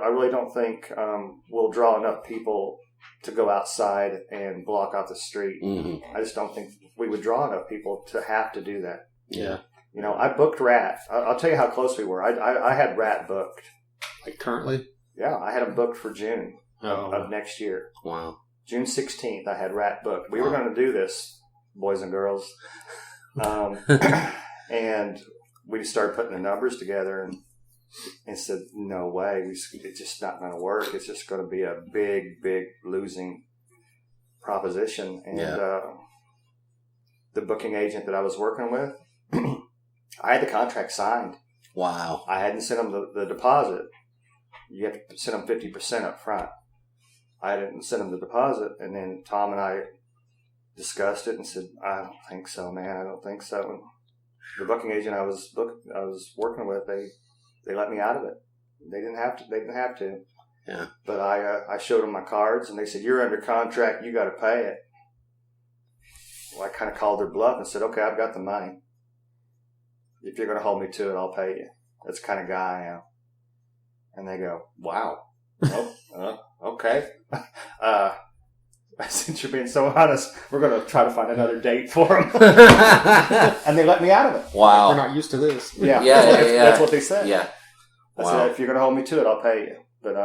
really don't think we'll draw enough people to go outside and block out the street. I just don't think we would draw enough people to have to do that. Yeah. I booked Rat. I'll tell you how close we were. I had Rat booked. Like currently? Yeah, I had them booked for June of next year. Wow. June 16th, I had Rat booked. We were going to do this, boys and girls. And we started putting the numbers together and said, no way. It's just not going to work. It's just going to be a big, big losing proposition. And the booking agent that I was working with, I had the contract signed. Wow. I hadn't sent them the deposit. You have to send them 50% up front. I didn't send them the deposit, and then Tom and I discussed it and said, I don't think so, man. I don't think so. And the booking agent I was working with, they let me out of it. They didn't have to. Yeah. But I showed them my cards, and they said, you're under contract. You got to pay it. Well, I kind of called their bluff and said, okay, I've got the money. If you're going to hold me to it, I'll pay you. That's the kind of guy I am. And they go, wow. Oh, okay. since you're being so honest, we're going to try to find another date for him. And they let me out of it. Wow. We're not used to this. Yeah, Yeah, that's what they said. Yeah. I Wow. said, if you're going to hold me to it, I'll pay you. But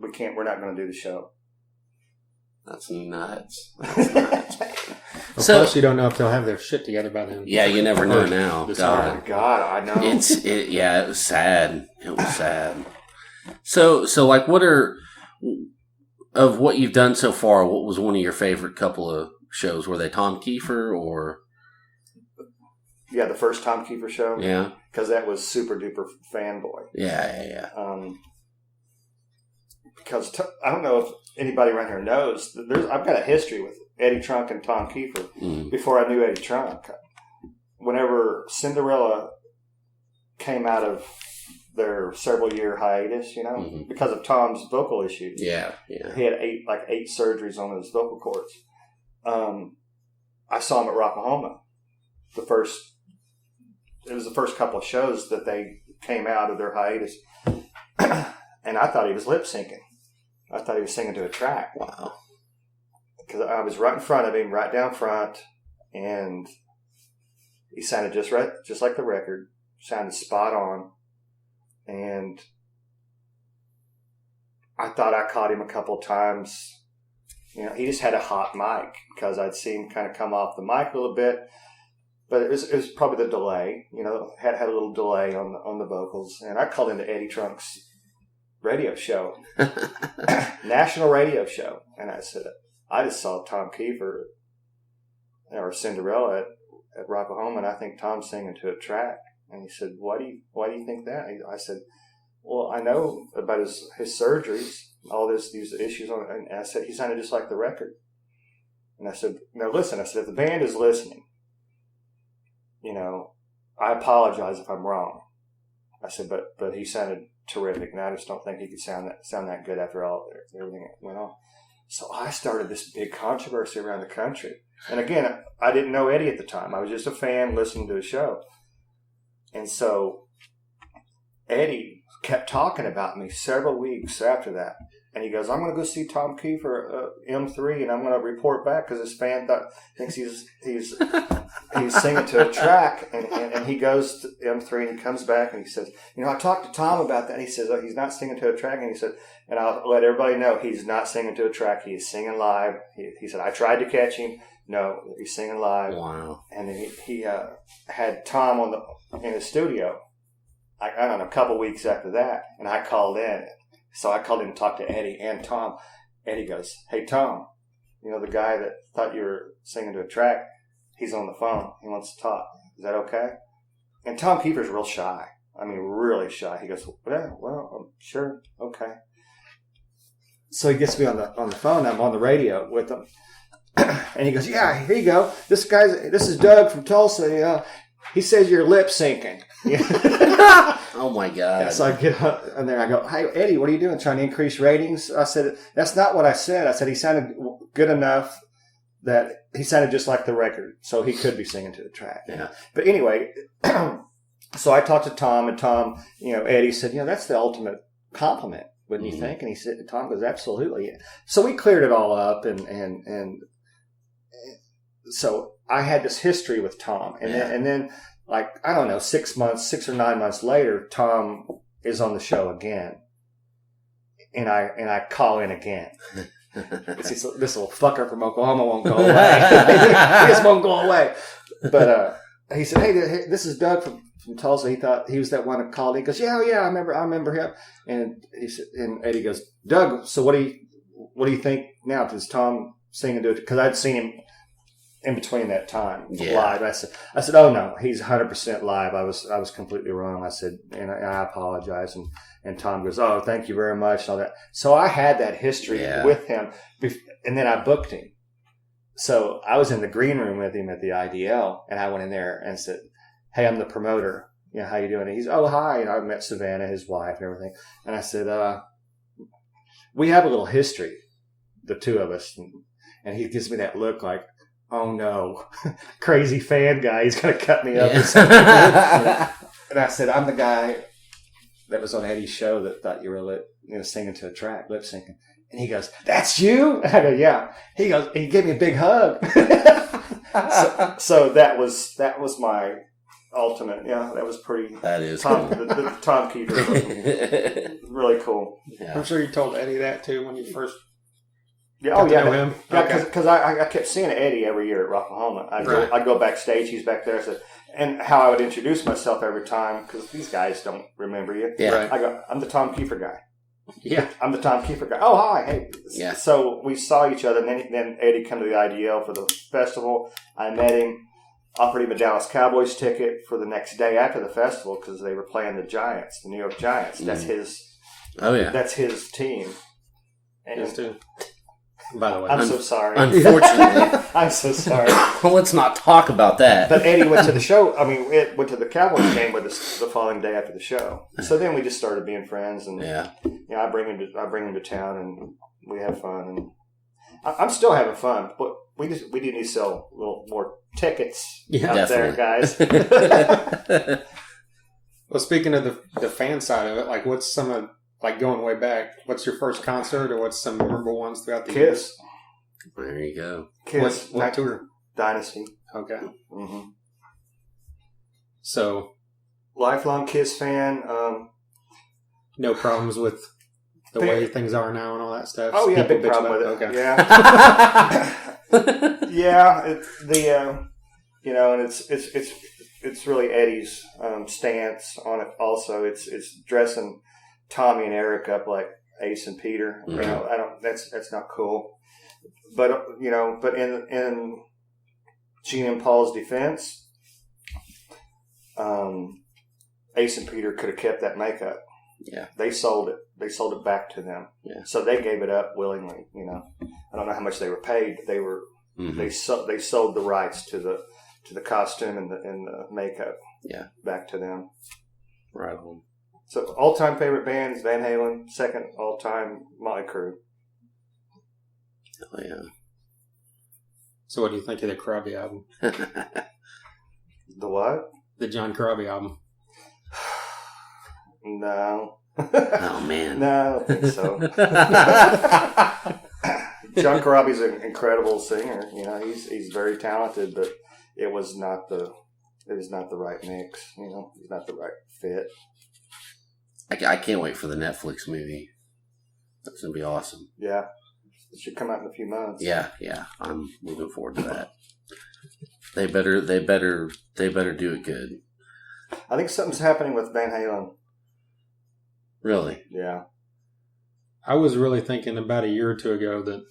we can't. We're not going to do the show. That's nuts. Of So- course, you don't know if they'll have their shit together by then. Yeah, you never know now. This God. God, I know. It was sad. It was sad. So like, what are, of what you've done so far, what was one of your favorite couple of shows? Were they Tom Kiefer or? Yeah, the first Tom Kiefer show. Yeah. Because that was super duper fanboy. Yeah. Because I don't know if anybody around here knows, I've got a history with Eddie Trunk and Tom Kiefer before I knew Eddie Trunk. Whenever Cinderella came out of their several year hiatus, because of Tom's vocal issues. Yeah. He had 8 surgeries on his vocal cords. I saw him at Rocklahoma. It was the first couple of shows that they came out of their hiatus. And I thought he was lip syncing. I thought he was singing to a track. Wow. Because I was right in front of him, right down front, and he sounded just like the record. Sounded spot on. And I thought I caught him a couple of times. He just had a hot mic because I'd seen him kind of come off the mic a little bit. But it was probably the delay. Had a little delay on the vocals. And I called into Eddie Trunk's radio show, national radio show, and I said, I just saw Tom Kiefer or Cinderella at Rocklahoma, and I think Tom's singing to a track. And he said, why do you think that? I said, well, I know about his surgeries, all these issues and I said, he sounded just like the record. And I said, now listen, if the band is listening, I apologize if I'm wrong. I said, but he sounded terrific, and I just don't think he could sound that good after everything that went on. So I started this big controversy around the country. And again, I didn't know Eddie at the time. I was just a fan listening to the show. And so Eddie kept talking about me several weeks after that. And he goes, I'm going to go see Tom Kiefer M3, and I'm going to report back because this fan thinks he's singing to a track. And he goes to M3 and he comes back and he says, I talked to Tom about that. And he says, oh, he's not singing to a track. And he said, and I'll let everybody know he's not singing to a track. He is singing live. He said, I tried to catch him. No, he's singing live. Wow. And then he had Tom in the studio. I don't know, a couple weeks after that, and I called in. So I called in to talk to Eddie and Tom. Eddie goes, hey, Tom, the guy that thought you were singing to a track, he's on the phone. He wants to talk. Is that okay? And Tom Kiefer's real shy. I mean, really shy. He goes, yeah, well, sure, okay. So he gets me on the phone. I'm on the radio with him. And he goes, yeah, here you go. This is Doug from Tulsa. He says you're lip syncing. Oh my God. Yeah, so I get up and then I go, hey, Eddie, what are you doing? Trying to increase ratings? I said, that's not what I said. I said he sounded good enough that he sounded just like the record. So he could be singing to the track. Yeah. But anyway, so I talked to Tom, and Tom, Eddie said, that's the ultimate compliment, wouldn't you think? And he said, Tom goes, absolutely. So we cleared it all up, and so I had this history with Tom, and then like, I don't know, 6 or 9 months later, Tom is on the show again, and I call in again. This little fucker from Oklahoma won't go away. He just won't go away. But he said, "Hey, this is Doug from Tulsa." He thought he was that one that called. He goes, "Yeah, I remember him." And he said, and Eddie goes, "Doug, so what do you think now? Does Tom singing to it?" Because I'd seen him in between that time live. I said, "Oh no, he's 100% live. I was completely wrong." I said, and I apologize. And Tom goes, "Oh, thank you very much," and all that. So I had that history with him, and then I booked him. So I was in the green room with him at the IDL, and I went in there and said, "Hey, I'm the promoter. How you doing?" And he's, "Oh, hi." And I met Savannah, his wife, and everything. And I said, "We have a little history, the two of us." And he gives me that look like, "Oh no, crazy fan guy. He's going to cut me up." Yeah. And I said, "I'm the guy that was on Eddie's show that thought you were singing to a track, lip syncing." And he goes, "That's you?" I go, "Yeah." He goes, he gave me a big hug. so that was my ultimate. Yeah, that was pretty. That is Tom, cool. the Tom Kiefer. Really cool. Yeah. I'm sure you told Eddie that too when you first. Yeah, got to know him. Yeah, because I kept seeing Eddie every year at Rocklahoma. I'd go backstage, he's back there. So, and how I would introduce myself every time, because these guys don't remember you. Yeah. Right. I go, "I'm the Tom Kiefer guy." Yeah. I'm the Tom Kiefer guy. "Oh, hi. Hey." Yeah. So we saw each other, and then Eddie came to the IDL for the festival. I met him, offered him a Dallas Cowboys ticket for the next day after the festival because they were playing the Giants, the New York Giants. That's his. Oh yeah. That's his team. And Yes, too. By the way, I'm so sorry. Unfortunately, I'm so sorry. well, let's not talk about that. But Eddie went to the show. I mean, it went to the Cowboys game with us the following day after the show. So then we just started being friends, and Yeah. I bring him to town, and we have fun. And I'm still having fun, but we do need to sell a little more tickets out there, guys. well, speaking of the fan side of it, like what's some of like going way back? What's your first concert, or what's some memorable ones throughout the years? Kiss. There you go. Kiss. What tour? Dynasty. Okay, Mm-hmm. so Lifelong Kiss fan. no problems with the way things are now and all that stuff. Oh yeah, People big bitch problem about with it. Okay. Yeah. Yeah, and it's really Eddie's stance on it. Also, it's dressing Tommy and Eric up like Ace and Peter. Mm-hmm. You know, that's not cool. But but in Gene and Paul's defense, Ace and Peter could have kept that makeup. Yeah. They sold it. They sold it back to them. Yeah. So they gave it up willingly. I don't know how much they were paid, but they were. Mhm. They sold the rights to the costume and the makeup. Yeah. Back to them. Right on. So all time favorite bands: Van Halen. Second all time, Motley Crue. Oh yeah. So, what do you think of the Corabi album? The what? The John Corabi album. No. Oh man. No, I don't think so. John Corabi's an incredible singer. He's very talented, but it was not the right mix. It's not the right fit. I can't wait for the Netflix movie. That's gonna be awesome. Yeah, it should come out in a few months. Yeah. I'm looking forward to that. They better do it good. I think something's happening with Van Halen. Really? Yeah. I was really thinking about a year or two ago that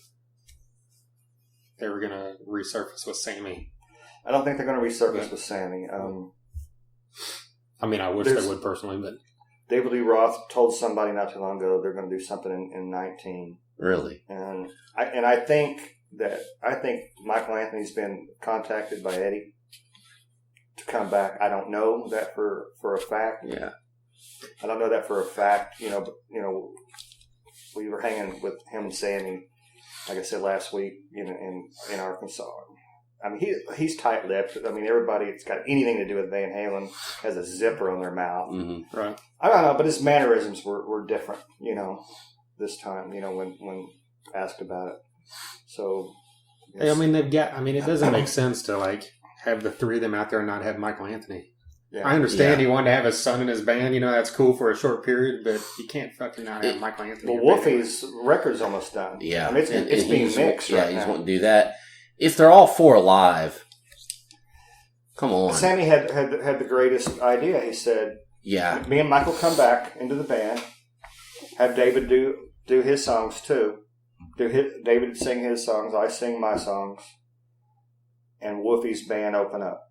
they were going to resurface with Sammy. I don't think they're going to resurface with Sammy. I mean, I wish they would personally, but David Lee Roth told somebody not too long ago they're going to do something in 19. Really? And I think Michael Anthony's been contacted by Eddie to come back. I don't know that for a fact. Yeah. I don't know that for a fact. But we were hanging with him and Sammy, like I said last week, in Arkansas. I mean, he's tight-lipped. I mean, everybody that's got anything to do with Van Halen has a zipper on their mouth. Mm-hmm. right. I don't know, but his mannerisms were different, this time, when asked about it. So, Hey, I mean, it doesn't make sense to like have the three of them out there and not have Michael Anthony. yeah. I understand he wanted to have his son in his band. That's cool for a short period, but you can't fucking not have Michael Anthony. Well, Wolfie's record's almost done. Yeah. I mean, it's being mixed right he's now. wanting to do that. If they're all four alive, come on. Sammy had the greatest idea. He said, Yeah. me and Michael come back into the band, have David do his songs too. David sing his songs, I sing my songs, and Wolfie's band open up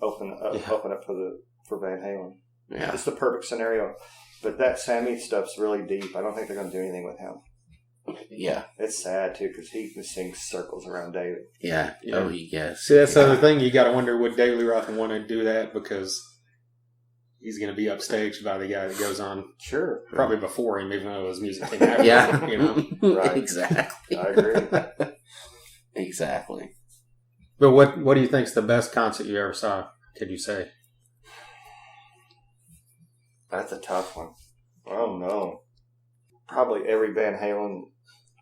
for Van Halen. Yeah. It's the perfect scenario. But that Sammy stuff's really deep. I don't think they're going to do anything with him. Yeah. It's sad too because he can sing circles around David. Yeah. Oh, yes. See, that's the other thing. You got to wonder, would David Lee Roth want to do that because he's going to be upstaged by the guy that goes on Sure. probably before him, even though his music came after Yeah. him, Right. Exactly. I agree. Exactly. But what do you think's the best concert you ever saw? Could you say? That's a tough one. Oh no. Probably every Van Halen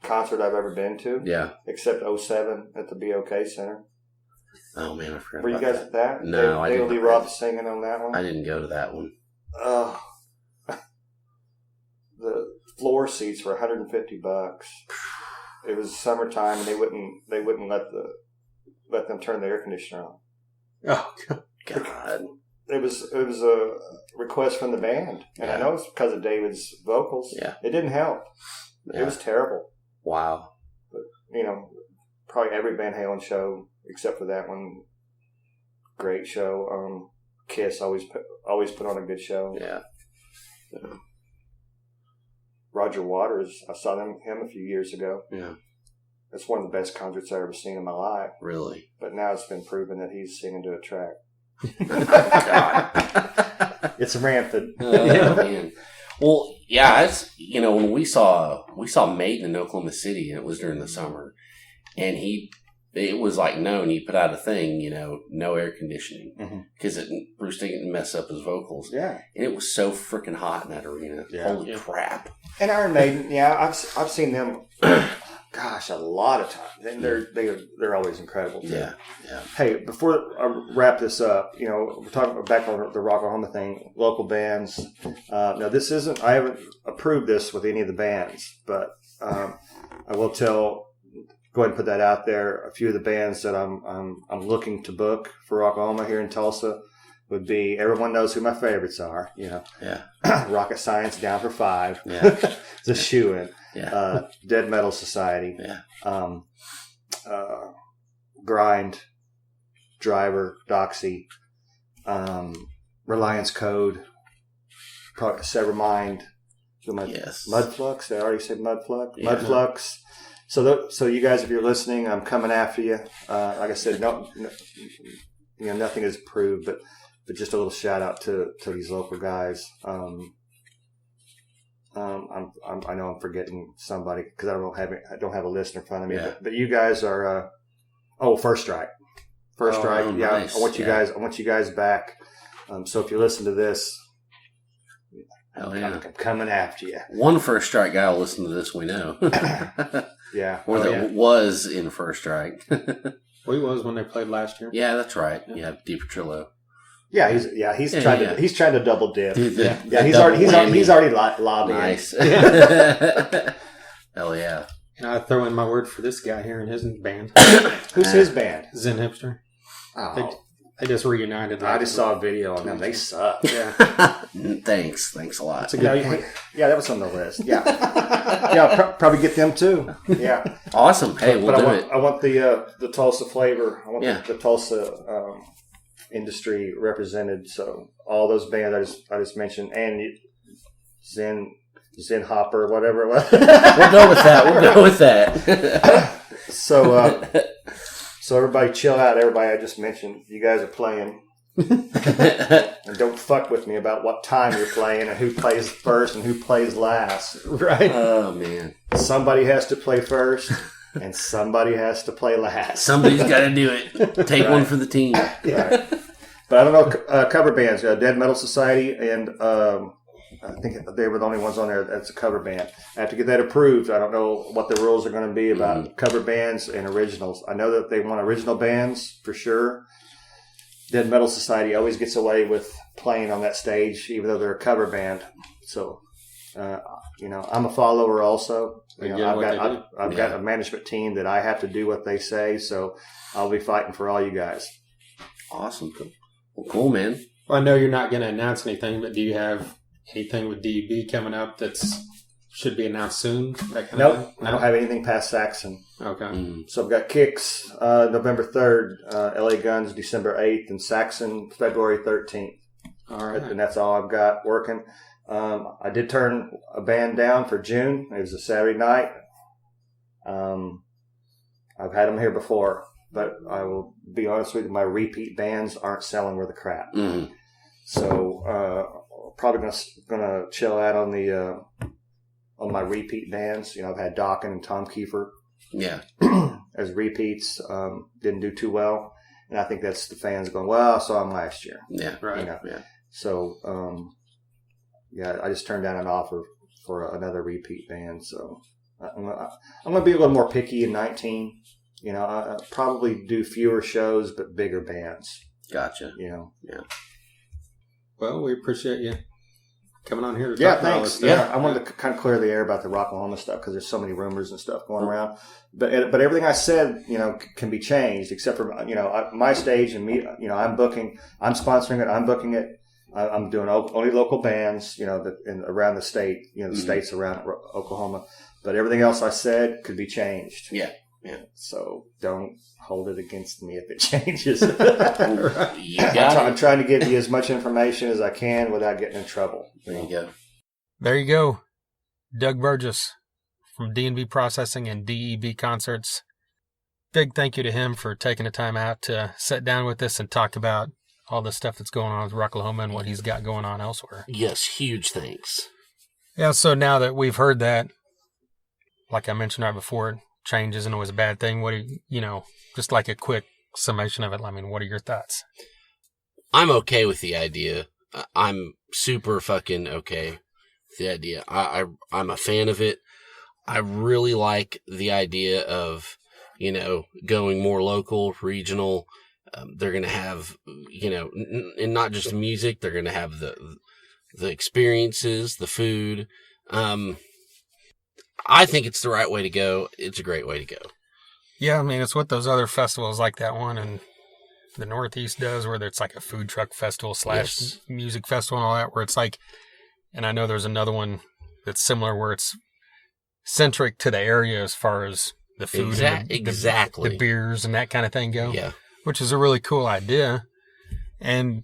concert I've ever been to. Yeah. Except 07 at the BOK Center. Oh man, I forgot. Were you guys at that? No, I didn't. David Lee Roth singing on that one. I didn't go to that one. The floor seats were $150. It was summertime, and they wouldn't let them turn the air conditioner on. Oh God. It was a request from the band, and I know it's because of David's vocals. Yeah. It didn't help. Yeah. It was terrible. Wow. But probably every Van Halen show except for that one, great show. Kiss always put on a good show. Yeah. Roger Waters, I saw him a few years ago. Yeah. It's one of the best concerts I've ever seen in my life. Really? But now it's been proven that he's singing to a track. God. It's rampant. Oh, man. Well, yeah, it's, when we saw Maiden in Oklahoma City, and it was during the summer, and it was like known, he put out a thing, no air conditioning, because Bruce didn't mess up his vocals. Yeah. And it was so freaking hot in that arena. Yeah. Holy crap. And Iron Maiden, I've seen them, gosh, a lot of times. And they're always incredible too. Yeah, yeah. Hey, before I wrap this up, we're talking back on the Rocklahoma thing, local bands. Now this isn't, I haven't approved this with any of the bands, but I will go ahead and put that out there. A few of the bands that I'm looking to book for Rocklahoma here in Tulsa would be, everyone knows who my favorites are, Yeah. Rocket Science, Down for Five. Yeah. It's a shoo-in. Yeah. Dead Metal Society. Yeah. Grind, Driver, Doxy, Reliance Code, Severmind. Yes. Mudflux. They already said Mudflux. Yeah. Mudflux. So you guys, if you're listening, I'm coming after you. Like I said, no, nothing is approved, but just a little shout out to these local guys. I know I'm forgetting somebody because I don't have a list in front of me. Yeah. But you guys are First Strike. First Strike. Oh, Yeah, nice. I want you guys back. So if you listen to this, Hell yeah. I'm coming after you. One First Strike guy will listen to this, we know. Yeah. Or that was in First Strike. Well, he was when they played last year. Yeah, that's right. Yeah, Deep Trillo. Yeah, he's trying to double dip. Yeah, he's already lobbying. Nice. Hell yeah. And I throw in my word for this guy here in his band, Who's his band? Zen Hipster. Oh, They just reunited. I just saw a video on them. They suck. Yeah, Thanks a lot. that's a good point. Yeah, that was on the list. Yeah, yeah, probably get them too. Yeah, Awesome. Hey, we'll do it. I want the Tulsa flavor. I want Yeah. the Tulsa industry represented. So all those bands I just mentioned, and Zen Hopper, whatever it was. We'll go with that. So everybody chill out. Everybody I just mentioned, you guys are playing. And don't fuck with me about what time you're playing and who plays first and who plays last. Right. Oh, man. Somebody has to play first and somebody has to play last. Somebody's got to do it. Take one for the team. Right. But I don't know, cover bands, Dead Metal Society, and I think they were the only ones on there that's a cover band. I have to get that approved. I don't know what the rules are going to be about cover bands and originals. I know that they want original bands for sure. Dead Metal Society always gets away with playing on that stage, even though they're a cover band. So, I'm a follower also. I've got a management team that I have to do what they say. So I'll be fighting for all you guys. Awesome. Well, cool, man. Well, I know you're not going to announce anything, but do you have anything with DEB coming up should be announced soon? That kind of Nope, thing? I don't have anything past Saxon. Okay. So I've got Kicks November 3rd, LA Guns December 8th, and Saxon February 13th. All right. And that's all I've got working. I did turn a band down for June. It was a Saturday night. I've had them here before, but I will be honest with you, my repeat bands aren't selling worth a crap. Mm. So probably gonna chill out on my repeat bands. I've had Dawkins and Tom Kiefer. Yeah. As repeats, didn't do too well, and I think that's the fans going, well, I saw them last year. Yeah. Right. Yeah. So, I just turned down an offer for another repeat band. So, I'm going to be a little more picky in 19. You know, I probably do fewer shows, but bigger bands. Gotcha. You know. Yeah. Well, we appreciate you coming on here to Yeah, talk about all thanks. this stuff. Yeah, I wanted to kind of clear the air about the Rocklahoma stuff because there's so many rumors and stuff going around. But everything I said, you know, can be changed except for, you know, my stage and me. You know, I'm sponsoring it. I'm booking it. I'm doing only local bands, you know, around the state, you know, the states around Oklahoma. But everything else I said could be changed. Yeah. Yeah. So don't hold it against me if it changes. I'm I'm trying to give you as much information as I can without getting in trouble. There you go. There you go. Doug Burgess from D&B Processing and DEB Concerts. Big thank you to him for taking the time out to sit down with us and talk about all the stuff that's going on with Rocklahoma and what he's got going on elsewhere. Yes, huge thanks. Yeah, so now that we've heard that, like I mentioned right before, change isn't always a bad thing. What do you know, just like a quick summation of it, I mean, what are your thoughts? I'm okay with the idea. I'm super fucking okay with the idea. I'm a fan of it. I really like the idea of, you know, going more local, regional. They're going to have, you know, and not just music. They're going to have the experiences, the food. I think it's the right way to go. It's a great way to go. Yeah, I mean, it's what those other festivals like that one in the Northeast does, where it's like a food truck festival / music festival and all that, where it's like, and I know there's another one that's similar where it's centric to the area as far as the food and the beers and that kind of thing go. Yeah. Which is a really cool idea. And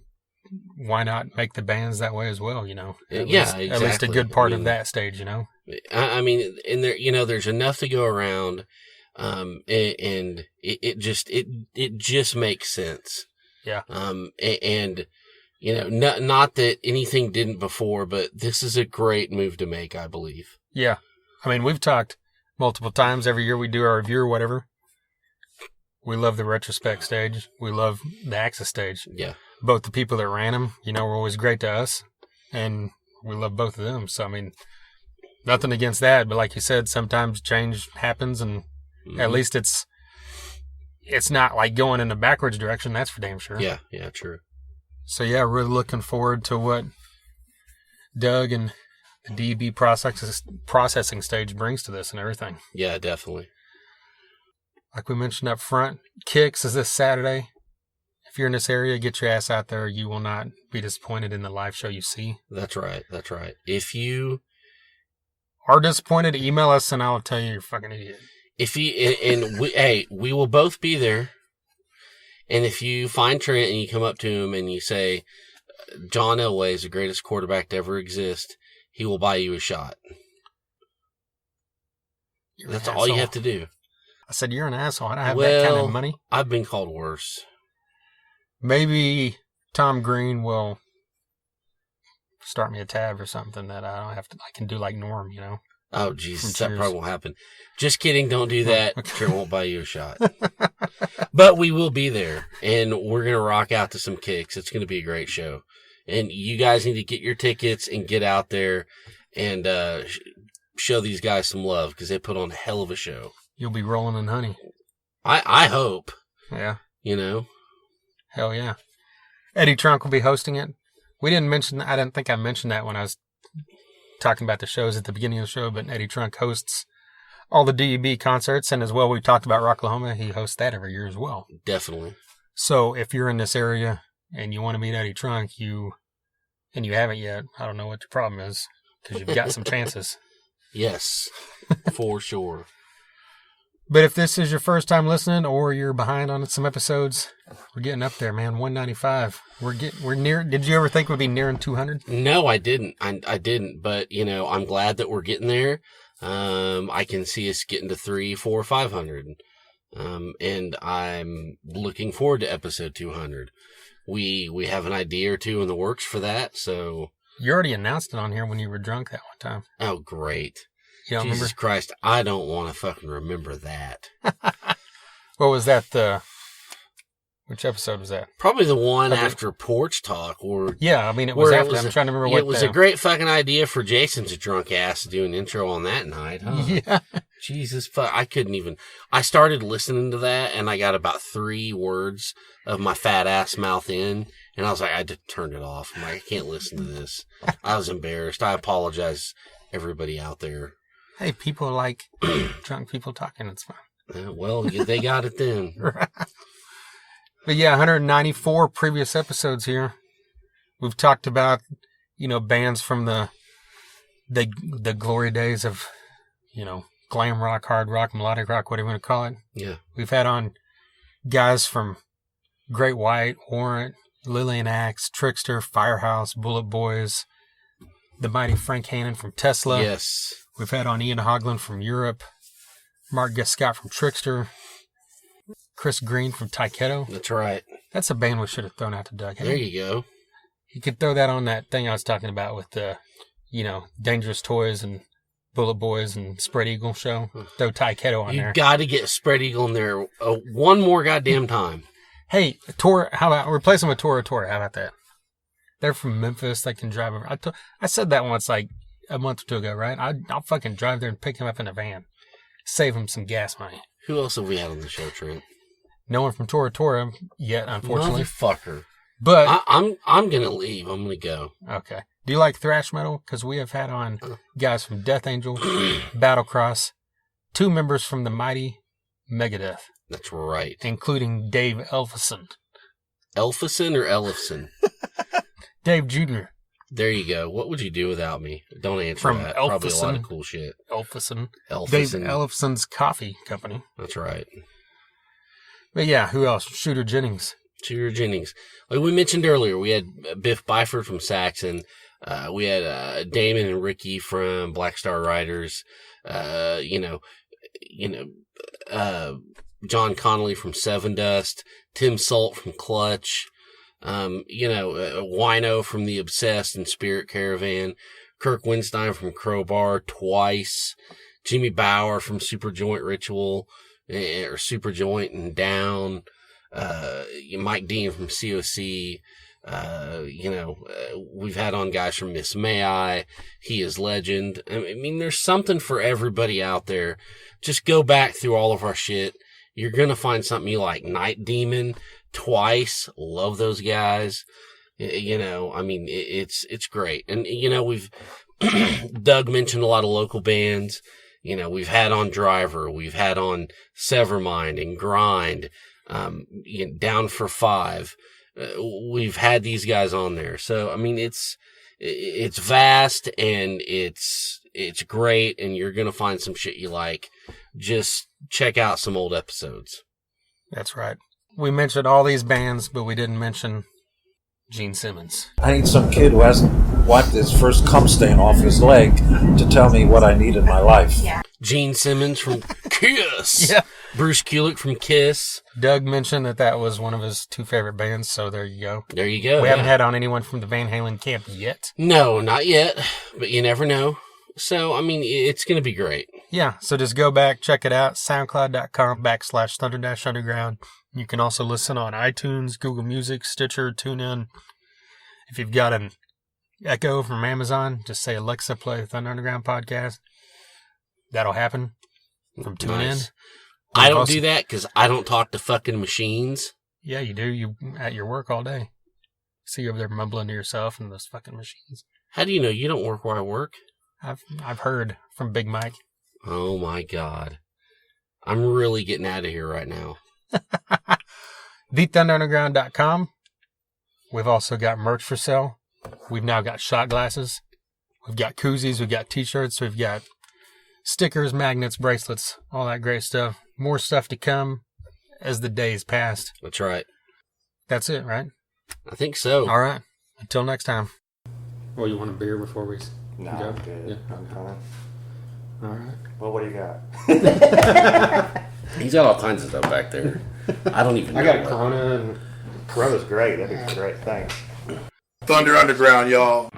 why not make the bands that way as well, you know? At least a good part of that stage, you know? I mean, and there, you know, there's enough to go around, and it just makes sense. Yeah. And you know, not that anything didn't before, but this is a great move to make, I believe. Yeah. I mean, we've talked multiple times every year we do our review or whatever. We love the retrospect stage. We love the Axis stage. Yeah. Both the people that ran them, you know, were always great to us, and we love both of them. So, I mean, nothing against that, but like you said, sometimes change happens, and at least it's not like going in a backwards direction. That's for damn sure. Yeah, yeah, true. So, yeah, really looking forward to what Doug and the DEB processing stage brings to this and everything. Yeah, definitely. Like we mentioned up front, Kicks is this Saturday. If you're in this area, get your ass out there. You will not be disappointed in the live show you see. That's right. That's right. If you are disappointed, email us and I'll tell you you're a fucking idiot. If you and we, hey, we will both be there. And if you find Trent and you come up to him and you say, John Elway is the greatest quarterback to ever exist, he will buy you a shot. That's all you have to do. I said, you're an asshole. I don't have that kind of money. I've been called worse. Maybe Tom Green will start me a tab or something that I don't have to. I can do like Norm, you know. Oh Jesus, that probably won't happen. Just kidding. Don't do that. Trent won't buy you a shot. But we will be there, and we're gonna rock out to some Kicks. It's gonna be a great show, and you guys need to get your tickets and get out there and show these guys some love because they put on a hell of a show. You'll be rolling in honey. I hope. Yeah. You know. Hell yeah. Eddie Trunk will be hosting it. I didn't think I mentioned that when I was talking about the shows at the beginning of the show, but Eddie Trunk hosts all the DEB concerts, and as well, we talked about Rocklahoma. He hosts that every year as well. Definitely. So if you're in this area and you want to meet Eddie Trunk, and you haven't yet, I don't know what your problem is, because you've got some chances. Yes, for sure. But if this is your first time listening, or you're behind on some episodes, we're getting up there, man. 195. We're near. Did you ever think we'd be nearing 200? No, I didn't. I didn't. But you know, I'm glad that we're getting there. I can see us getting to 300, 400, 500. And I'm looking forward to episode 200. We have an idea or two in the works for that. So you already announced it on here when you were drunk that one time. Oh, great. You don't Jesus remember? Christ, I don't want to fucking remember that. What was that? Which episode was that? Probably the one after Porch Talk. Yeah, I mean, it was after. I'm trying to remember what it was a great fucking idea for Jason's drunk ass to do an intro on that night, huh? Yeah. Jesus, I couldn't even. I started listening to that, and I got about 3 words of my fat ass mouth in, and I was like, I just turned it off. I'm like, I can't listen to this. I was embarrassed. I apologize, everybody out there. Hey, people like drunk people talking. It's fine. Well, they got it then. Right. But yeah, 194 previous episodes here. We've talked about, bands from the glory days of, glam rock, hard rock, melodic rock, whatever you want to call it. Yeah. We've had on guys from Great White, Warrant, Lillian Axe, Trickster, Firehouse, Bullet Boys, the mighty Frank Hannon from Tesla. Yes. We've had on Ian Hogland from Europe, Mark Scott from Trickster, Chris Green from Taiketo. That's right. That's a band we should have thrown out to Doug. There you go. You could throw that on that thing I was talking about with the, Dangerous Toys and Bullet Boys and Spread Eagle show. Throw Taiketo on there. You got to get Spread Eagle in there one more goddamn time. Hey, Tor, how about replace them with Tora? How about that? They're from Memphis. They can drive over. I said that once like a month or two ago, right? I'll fucking drive there and pick them up in a van. Save them some gas money. Who else have we had on the show, Trent? No one from Tora yet, unfortunately. Motherfucker. But I'm gonna leave. I'm gonna go. Okay. Do you like thrash metal? Because we have had on guys from Death Angel, Battlecross, 2 members from the mighty Megadeth. That's right. Including Dave Elfison. Elfison or Ellefson? Dave Jr. There you go. What would you do without me? Don't answer From that. Elfison. Probably a lot of cool shit. Elfison. Elfison. Dave Elfison's coffee company. That's right. But yeah, who else? Shooter Jennings. Shooter Jennings. Like we mentioned earlier, we had Biff Byford from Saxon. We had Damon and Ricky from Black Star Riders. John Connolly from Seven Dust. Tim Salt from Clutch. Wino from The Obsessed and Spirit Caravan. Kirk Winstein from Crowbar twice. Jimmy Bauer from Super Joint Ritual. Or Super Joint and Down, Mike Dean from COC, we've had on guys from Miss May I, He Is Legend. I mean, there's something for everybody out there. Just go back through all of our shit. You're gonna find something you like. Night Demon, twice, love those guys. It's great. And, we've, Doug mentioned a lot of local bands. We've had on Driver, we've had on Severmind and Grind, Down for Five. We've had these guys on there. So, I mean, it's vast and it's great and you're going to find some shit you like. Just check out some old episodes. That's right. We mentioned all these bands, but we didn't mention Gene Simmons. I need some kid who hasn't wiped his first cum stain off his leg to tell me what I need in my life. Yeah. Gene Simmons from Kiss. Yeah. Bruce Kulick from Kiss. Doug mentioned that was one of his 2 favorite bands, so there you go. There you go. We haven't had on anyone from the Van Halen camp yet. No, not yet, but you never know. So, I mean, it's going to be great. Yeah, so just go back, check it out, soundcloud.com/Thunder-Underground. You can also listen on iTunes, Google Music, Stitcher, TuneIn. If you've got an Echo from Amazon, just say, Alexa, play the Thunder Underground podcast. That'll happen from TuneIn. Nice. I don't do that because I don't talk to fucking machines. Yeah, you do. You at your work all day. See you over there mumbling to yourself and those fucking machines. How do you know you don't work where I work? I've heard from Big Mike. Oh my God. I'm really getting out of here right now. TheThunderUnderground.com. We've also got merch for sale. We've now got shot glasses. We've got koozies. We've got t-shirts. We've got stickers, magnets, bracelets, all that great stuff. More stuff to come as the days passed. That's right. That's it, right? I think so. All right. Until next time. Well, you want a beer before we No, go? I'm good. Yeah. I'm fine. All right. Well, what do you got? He's got all kinds of stuff back there. I don't even know. I got a Corona, and Corona's great. That'd be great. Thanks. Thunder Underground, y'all.